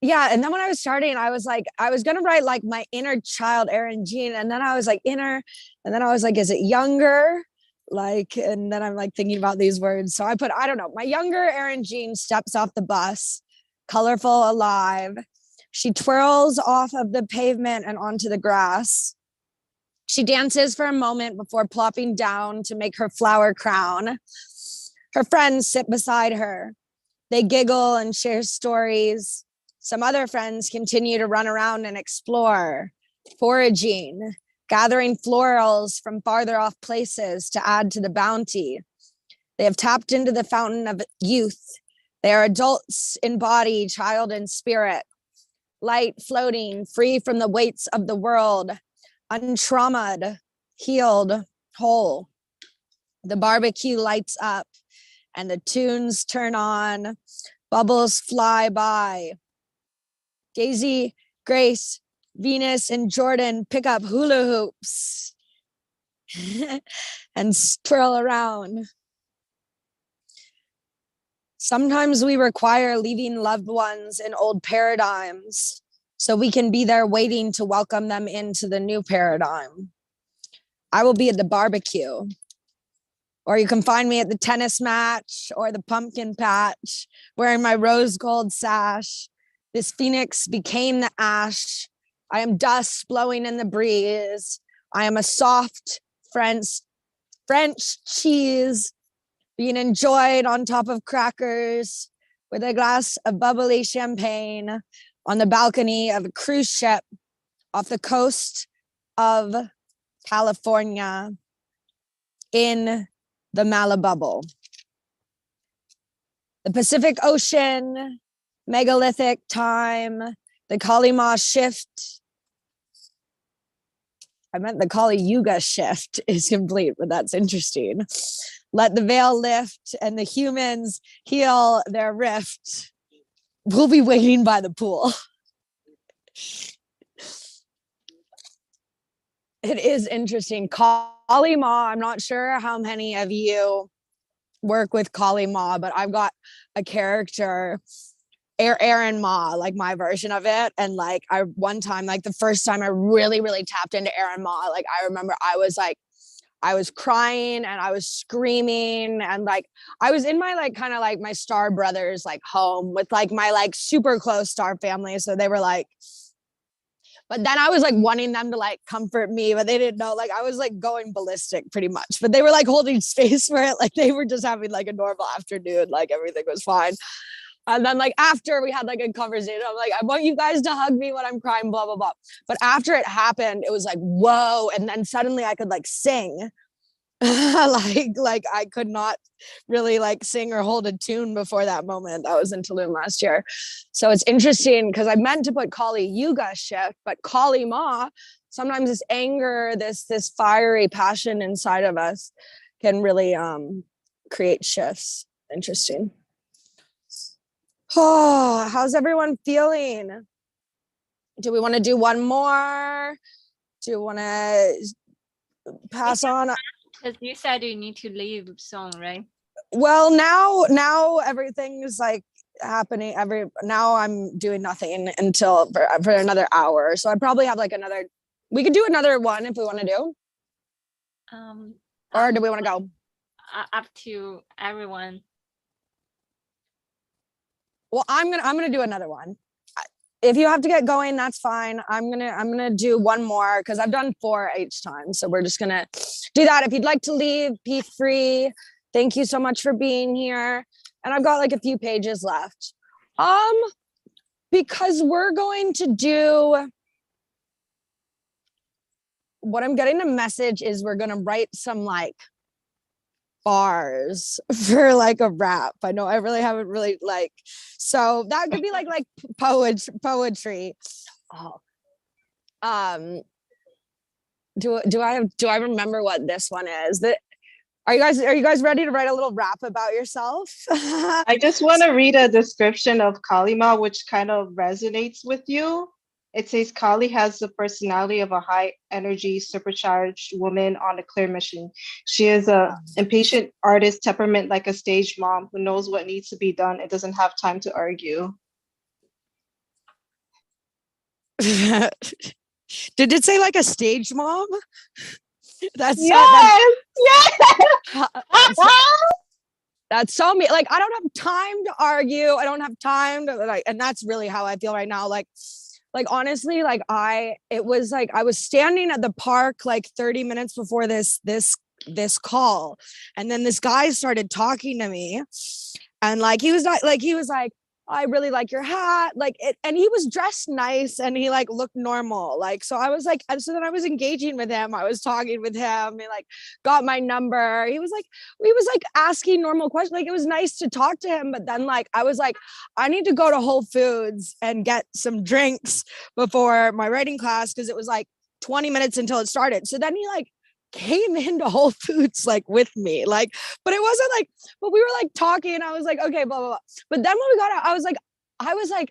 S1: yeah, and then when I was starting, I was like, I was gonna write like my inner child, Erin Jean, and then I was like inner, and then I was like, is it younger? Like, and then I'm like thinking about these words. So I put, I don't know, my younger Erin Jean steps off the bus, colorful, alive. She twirls off of the pavement and onto the grass. She dances for a moment before plopping down to make her flower crown. Her friends sit beside her. They giggle and share stories. Some other friends continue to run around and explore, foraging, gathering florals from farther off places to add to the bounty. They have tapped into the fountain of youth. They are adults in body, child in spirit, light floating, free from the weights of the world, untraumatized, healed, whole. The barbecue lights up and the tunes turn on, bubbles fly by. Daisy, Grace, Venus, and Jordan pick up hula hoops and twirl around. Sometimes we require leaving loved ones in old paradigms so we can be there waiting to welcome them into the new paradigm. I will be at the barbecue, or you can find me at the tennis match or the pumpkin patch wearing my rose gold sash. This phoenix became the ash. I am dust blowing in the breeze. I am a soft French cheese being enjoyed on top of crackers with a glass of bubbly champagne on the balcony of a cruise ship off the coast of California in the Malibubble. The Pacific Ocean, megalithic time, the Kali Ma shift. I meant the Kali Yuga shift is complete, but that's interesting. Let the veil lift and the humans heal their rift. We'll be waiting by the pool. It is interesting. Kali Ma, I'm not sure how many of you work with Kali Ma, but I've got a character, Aaron Ma, like my version of it. And like one time, like the first time I really tapped into Aaron Ma, like I remember I was crying and I was screaming, and like I was in my like kind of like my star brothers like home with like my like super close star family. So they were like, but then I was like wanting them to like comfort me, but they didn't know. Like I was like going ballistic pretty much, but they were like holding space for it. Like they were just having like a normal afternoon, like everything was fine. And then like after we had like a conversation, I'm like, I want you guys to hug me when I'm crying, blah, blah, blah. But after it happened, it was like, whoa. And then suddenly I could like sing. like I could not really like sing or hold a tune before that moment. That was in Tulum last year. So it's interesting because I meant to put Kali Yuga shift, but Kali Ma, sometimes this anger, this fiery passion inside of us can really create shifts. Interesting. Oh, how's everyone feeling? Do we want to do one more? Do you want to pass on?
S2: Because you said you need to leave soon, right?
S1: Well, now everything is like happening now I'm doing nothing until for another hour. So I probably have like we could do another one if we want to do, or do we want to go?
S2: Up to everyone.
S1: Well, I'm gonna do another one. If you have to get going, that's fine. I'm gonna do one more because I've done 4 each time. So we're just gonna do that. If you'd like to leave, be free. Thank you so much for being here. And I've got like a few pages left. Because we're going to do, what I'm getting a message is we're gonna write some like bars for like a rap. I know I really haven't really like, so that could be like poetry. Oh, do I remember what this one is? That are you guys ready to write a little rap about yourself?
S5: I just want to read a description of Kalima, which kind of resonates with you. It says Kali has the personality of a high energy, supercharged woman on a clear mission. She is a impatient artist, temperament like a stage mom who knows what needs to be done and doesn't have time to argue.
S1: Did it say like a stage mom? That's
S5: yes, yes.
S1: That's so me. Like, I don't have time to argue. I don't have time to like, and that's really how I feel right now. Like honestly, like it was like I was standing at the park like 30 minutes before this call, and then this guy started talking to me, and like he was like, I really like your hat, like it, and he was dressed nice and he like looked normal, like, so I was like, and so then I was engaging with him, I was talking with him, he like got my number, he was like asking normal questions, like it was nice to talk to him, but then like I was like, I need to go to Whole Foods and get some drinks before my writing class because it was like 20 minutes until it started. So then he like came into Whole Foods like with me, like, but it wasn't like, but we were like talking and I was like, okay, blah blah blah. But then when we got out, I was like,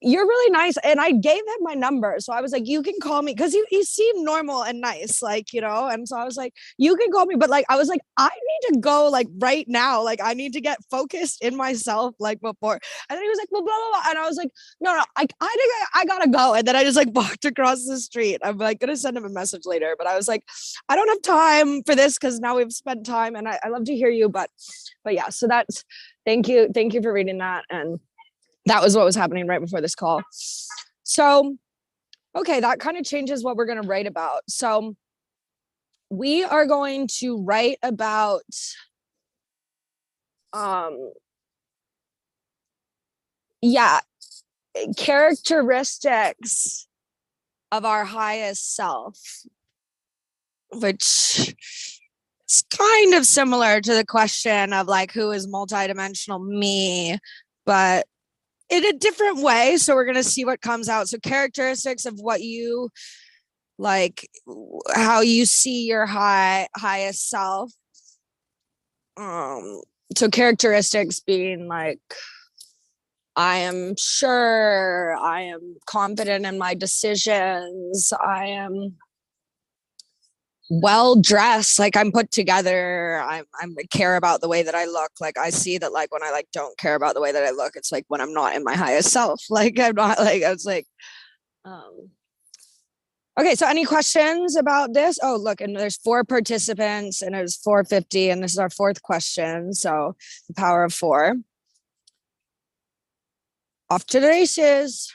S1: you're really nice, and I gave him my number, so I was like, you can call me, because he seemed normal and nice, like, you know, and so I was like, you can call me, but like I was like, I need to go like right now, like I need to get focused in myself like before. And then he was like, well, blah blah blah, and I was like, no, I think I gotta go, and then I just like walked across the street. I'm like gonna send him a message later, but I was like, I don't have time for this because now we've spent time, and I love to hear you, but yeah, so that's, thank you for reading that. And that was what was happening right before this call. So, okay, that kind of changes what we're going to write about. So we are going to write about, characteristics of our highest self, which is kind of similar to the question of like, who is multidimensional me, but in a different way. So we're going to see what comes out. So characteristics of what you like, how you see your highest self. So characteristics being like, I am sure, I am confident in my decisions, I am well dressed, like I'm put together, I care about the way that I look. Like I see that like when I like don't care about the way that I look, it's like when I'm not in my highest self, like I'm not like, I was like, okay, so any questions about this? Oh, look, and there's 4 participants and it's 4:50 and this is our 4th question. So the power of 4. Off to the races.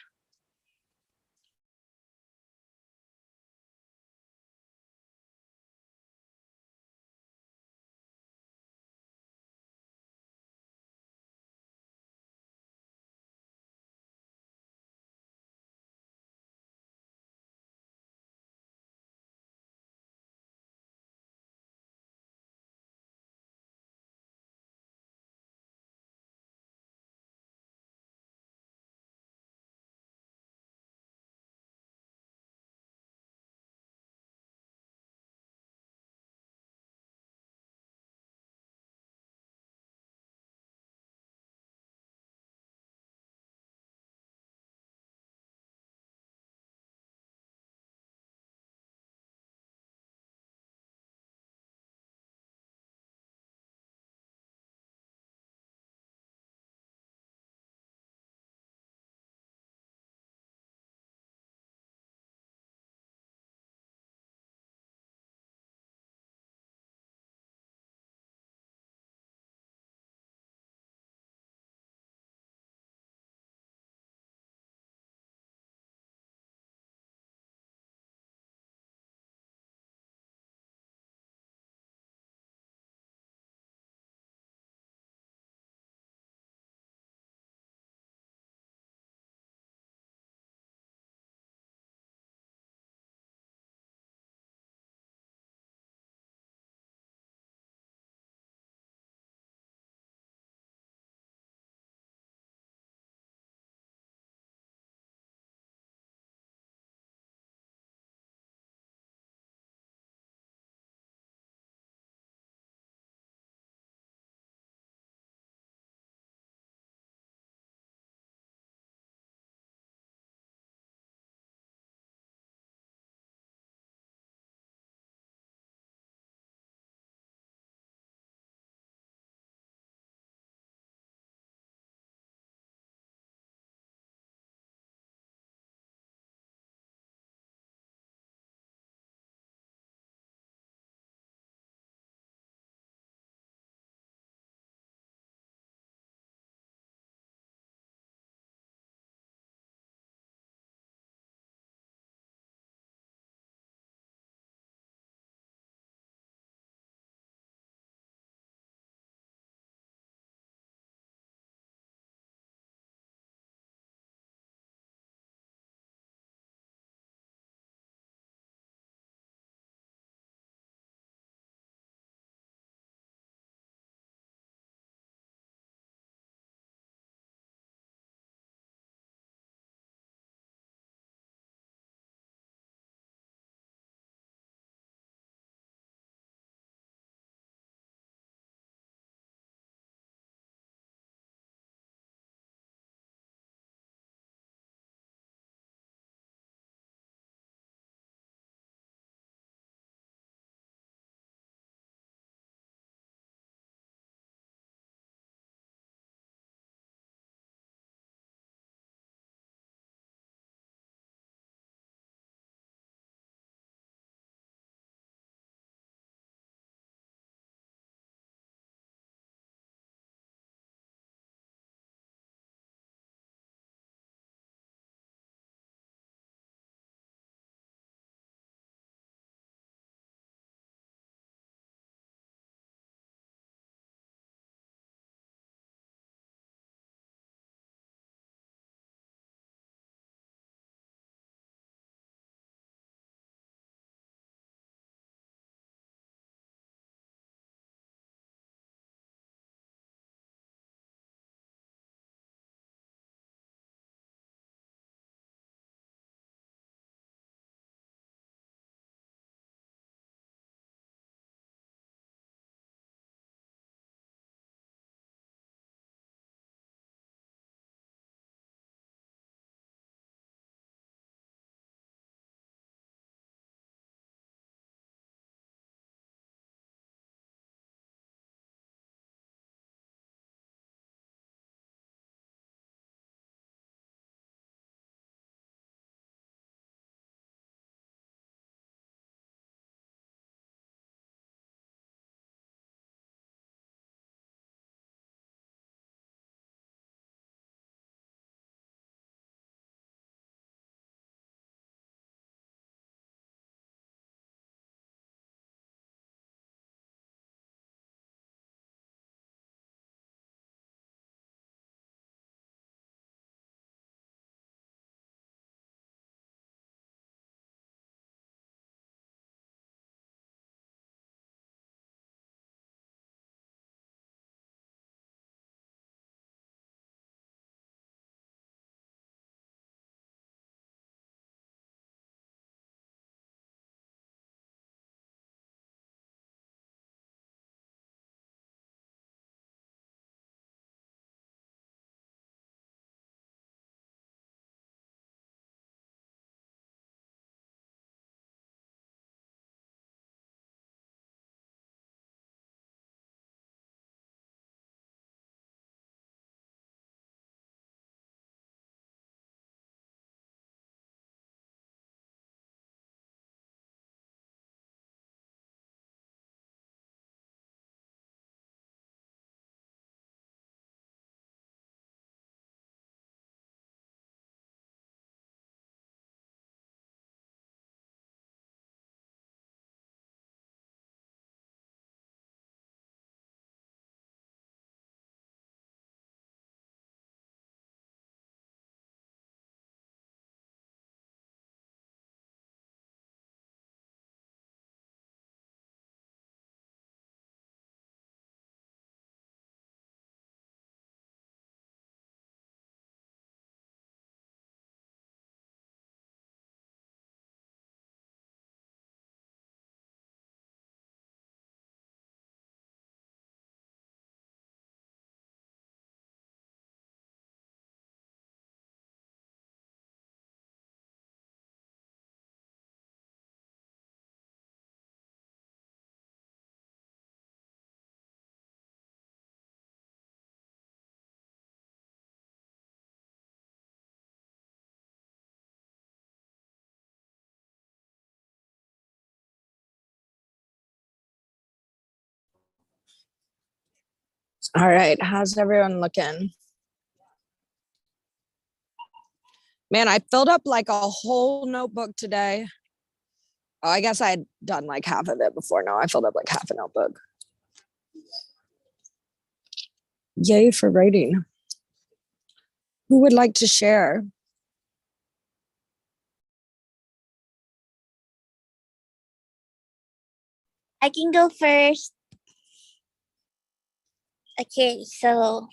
S1: All right, how's everyone looking? Man, I filled up like a whole notebook today. Oh, I guess I had done like half of it before. No, I filled up like half a notebook. Yay for writing. Who would like to share?
S3: I can go first. Okay, so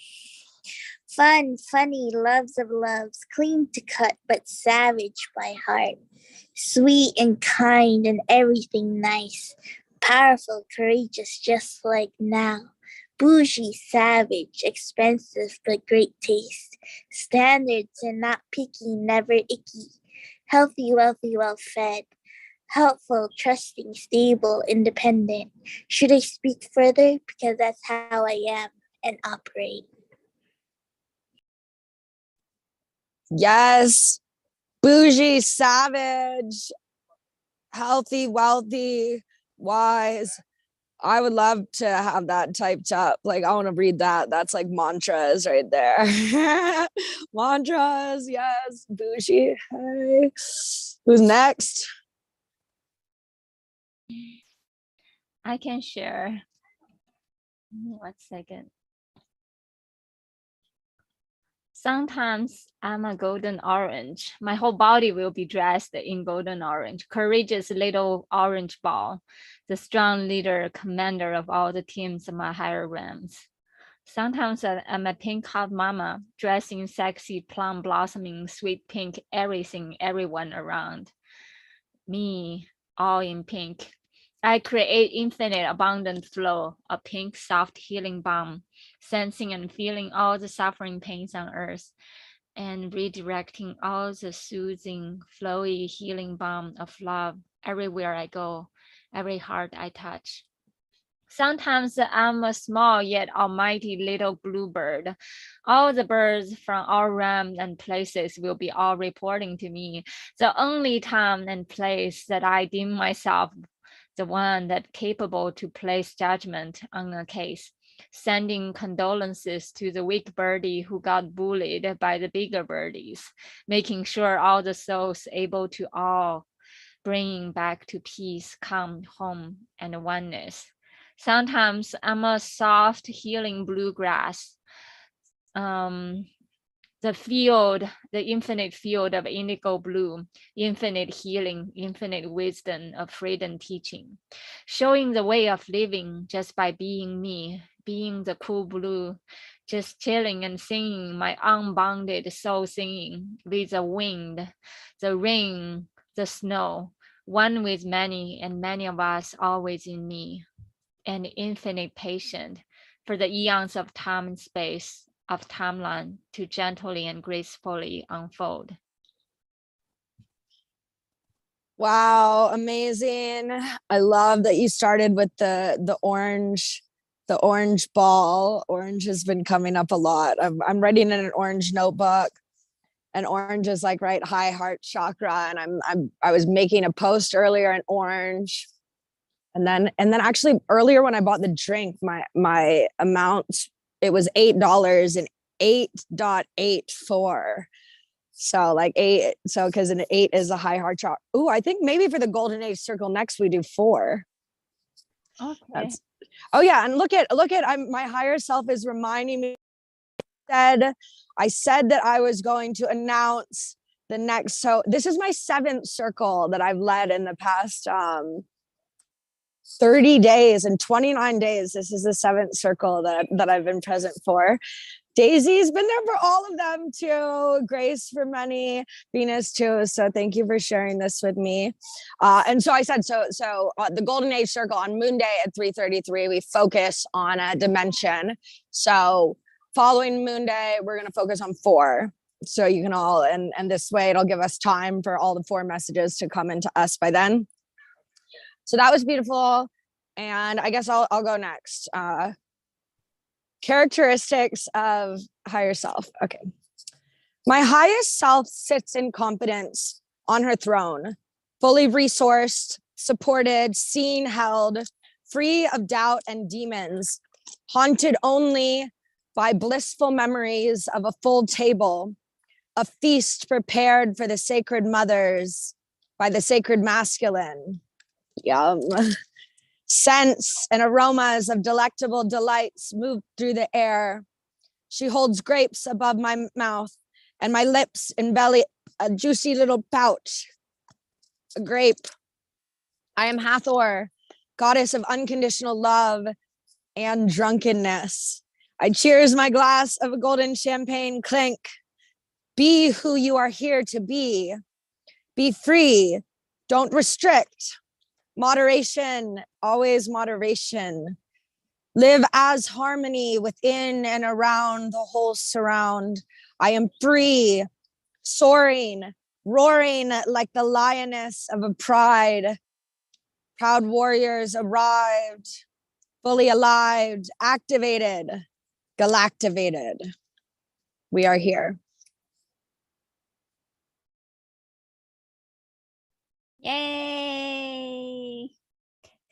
S3: fun, funny, loves of loves, clean to cut, but savage by heart. Sweet and kind and everything nice. Powerful, courageous, just like now. Bougie, savage, expensive, but great taste. Standards and not picky, never icky. Healthy, wealthy, well fed. Helpful, trusting, stable, independent. Should I speak further? Because that's how I am and operate.
S1: Yes. Bougie, savage, healthy, wealthy, wise. I would love to have that typed up. Like, I want to read that. That's like mantras right there. Mantras, yes. Bougie. Hey. Who's next?
S2: I can share. 1 second. Sometimes I'm a golden orange. My whole body will be dressed in golden orange. Courageous little orange ball, the strong leader, commander of all the teams of my higher realms. Sometimes I'm a pink hot mama, dressing sexy, plum blossoming, sweet pink, everything, everyone around me, all in pink. I create infinite abundant flow, a pink soft healing balm, sensing and feeling all the suffering pains on earth, and redirecting all the soothing, flowy healing balm of love everywhere I go, every heart I touch. Sometimes I'm a small yet almighty little bluebird. All the birds from all realms and places will be all reporting to me. The only time and place that I deem myself the one that capable to place judgment on a case, sending condolences to the weak birdie who got bullied by the bigger birdies, making sure all the souls able to all bringing back to peace, calm, home, and oneness. Sometimes I'm a soft healing bluegrass. The field, the infinite field of indigo blue, infinite healing, infinite wisdom of freedom teaching, showing the way of living just by being me, being the cool blue, just chilling and singing my unbounded soul singing with the wind, the rain, the snow, one with many and many of us always in me, and infinite patient for the eons of time and space of timeline to gently and gracefully unfold.
S1: Wow, amazing. I love that you started with the orange ball. Orange has been coming up a lot. I'm writing in an orange notebook, and orange is like right high heart chakra, and I was making a post earlier in orange. And then actually earlier when I bought the drink, my amount, it was $8 and 8.84. So like 8, so because an 8 is a high heart chakra. Ooh, I think maybe for the golden age circle next we do 4.
S2: Okay.
S1: Oh yeah, and look at my higher self is reminding me that I said that I was going to announce the next. So this is my 7th circle that I've led in the past 30 days and 29 days. This is the 7th circle that I've been present for. Daisy's been there for all of them too. Grace for many, Venus too. So thank you for sharing this with me. And so I said, the golden age circle on Moon Day at 3:33, we focus on a dimension. So following Moon Day, we're going to focus on 4. So you can all, and this way it'll give us time for all the 4 messages to come into us by then. So that was beautiful. And I guess I'll go next. Characteristics of higher self. Okay. My highest self sits in confidence on her throne, fully resourced, supported, seen, held, free of doubt and demons, haunted only by blissful memories of a full table, a feast prepared for the sacred mothers by the sacred masculine. Yum. Scents and aromas of delectable delights move through the air. She holds grapes above my mouth and my lips embelly a juicy little pouch, a grape. I am Hathor, goddess of unconditional love and drunkenness. I cheers my glass of a golden champagne clink. Be who you are here to be. Be free. Don't restrict. Moderation, always moderation. Live as harmony within and around the whole surround. I am free, soaring, roaring like the lioness of a pride. Proud warriors arrived, fully alive, activated, galactivated. We are here.
S2: Yay!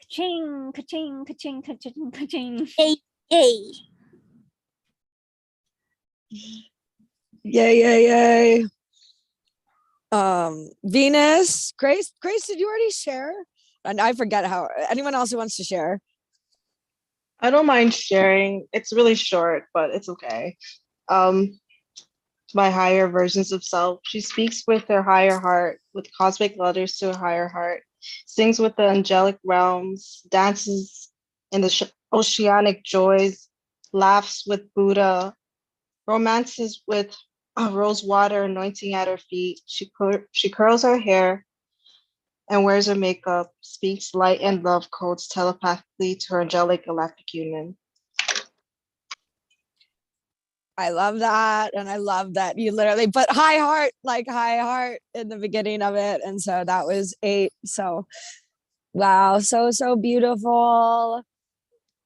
S2: Ka-ching, ka-ching, ka-ching, ka-ching, ka-ching.
S3: Yay, yay.
S1: Yay, yay, yay. Venus, Grace, did you already share? And I forget how, anyone else who wants to share?
S5: I don't mind sharing. It's really short, but it's okay. My higher versions of self. She speaks with her higher heart, with cosmic letters to her higher heart, sings with the angelic realms, dances in the oceanic joys, laughs with Buddha, romances with rose water anointing at her feet. She curls her hair and wears her makeup, speaks light and love codes telepathically to her angelic galactic union.
S1: I love that. And I love that you literally put high heart in the beginning of it. And so that was 8. So, wow. So beautiful.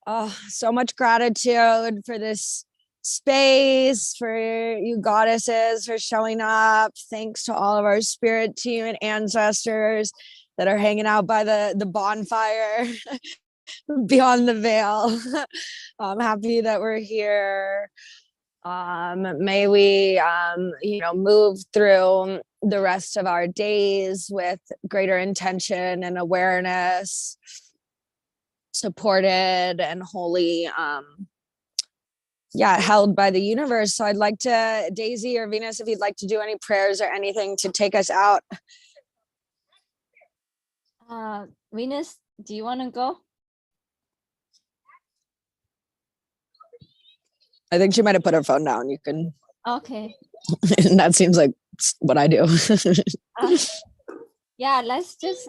S1: Oh, so much gratitude for this space, for you goddesses for showing up. Thanks to all of our spirit team and ancestors that are hanging out by the bonfire beyond the veil. I'm happy that we're here. May we move through the rest of our days with greater intention and awareness, supported and wholly held by the universe. So I'd like to, Daisy or Venus, if you'd like to do any prayers or anything to take us out.
S2: Venus, do you want to go?
S1: I think she might have put her phone down. You can.
S2: Okay.
S1: That seems like what I do.
S2: Yeah, let's just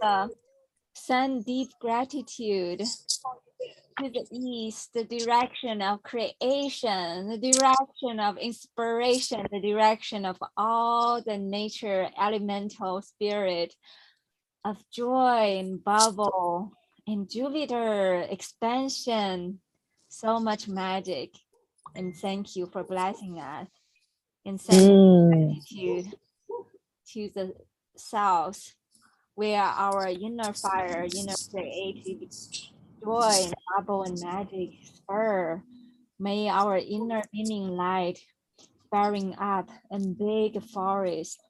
S2: send deep gratitude to the east, the direction of creation, the direction of inspiration, the direction of all the nature elemental spirit of joy and bubble and Jupiter expansion, so much magic. And thank you for blessing us and sending gratitude to the south, where our inner fire, inner creative joy and bubble and magic spur. May our inner beaming light sparring up and big forest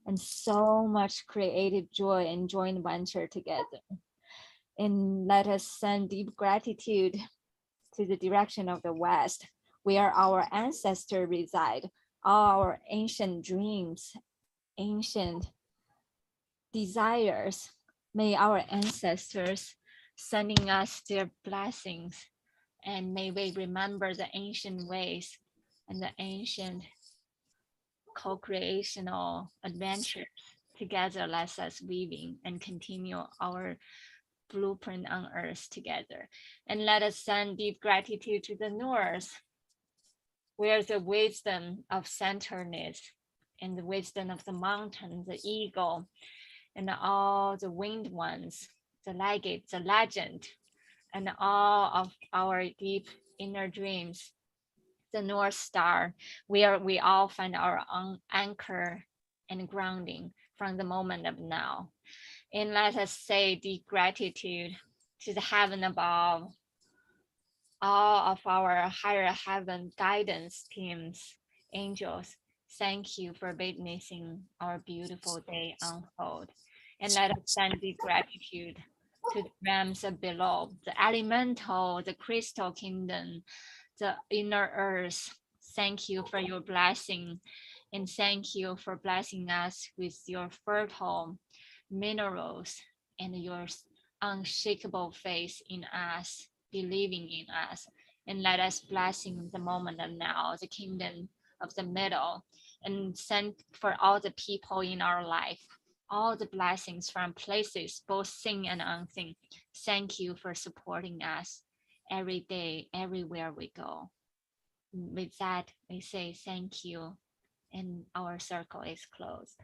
S2: and so much creative joy and joint venture together. And let us send deep gratitude to the direction of the west, where our ancestors reside, our ancient dreams, ancient desires. May our ancestors sending us their blessings, and may we remember the ancient ways and the ancient co-creational adventures together. Let us weaving and continue our blueprint on earth together. And let us send deep gratitude to the north, where the wisdom of centeredness and the wisdom of the mountain, the eagle, and all the winged ones, the legate, the legend, and all of our deep inner dreams, the North Star, where we all find our own anchor and grounding from the moment of now. And let us say deep gratitude to the heaven above, all of our higher heaven guidance teams, angels, thank you for witnessing our beautiful day unfold. And let us send the gratitude to the realms below, the elemental, the crystal kingdom, the inner earth. Thank you for your blessing. And thank you for blessing us with your fertile minerals and your unshakable faith in us, believing in us. And let us blessing the moment and now, the kingdom of the middle, and send for all the people in our life, all the blessings from places, both seen and unseen. Thank you for supporting us every day, everywhere we go. With that, we say thank you, and our circle is closed.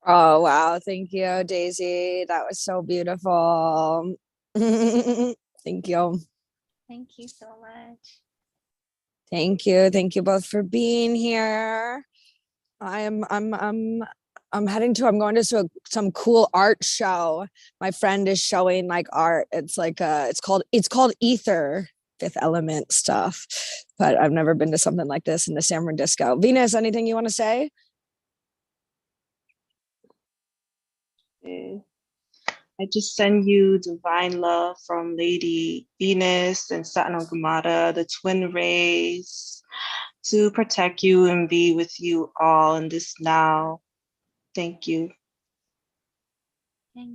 S1: Oh, wow. Thank you, Daisy. That was so beautiful. Thank you.
S2: Thank you so much.
S1: Thank you. Thank you both for being here. I'm going to some cool art show. My friend is showing like art. It's like it's called Ether, Fifth Element stuff. But I've never been to something like this in the San Francisco. Venus, anything you want to say?
S5: I just send you divine love from Lady Venus and Satnam, the twin rays, to protect you and be with you all in this now. Thank you.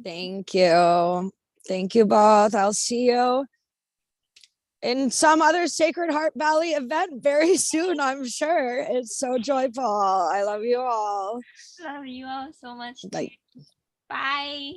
S1: Thank you. Thank you both. I'll see you in some other Sacred Heart Valley event very soon, I'm sure. It's so joyful. I love you all.
S2: Love you all so much.
S1: Bye.
S2: Bye.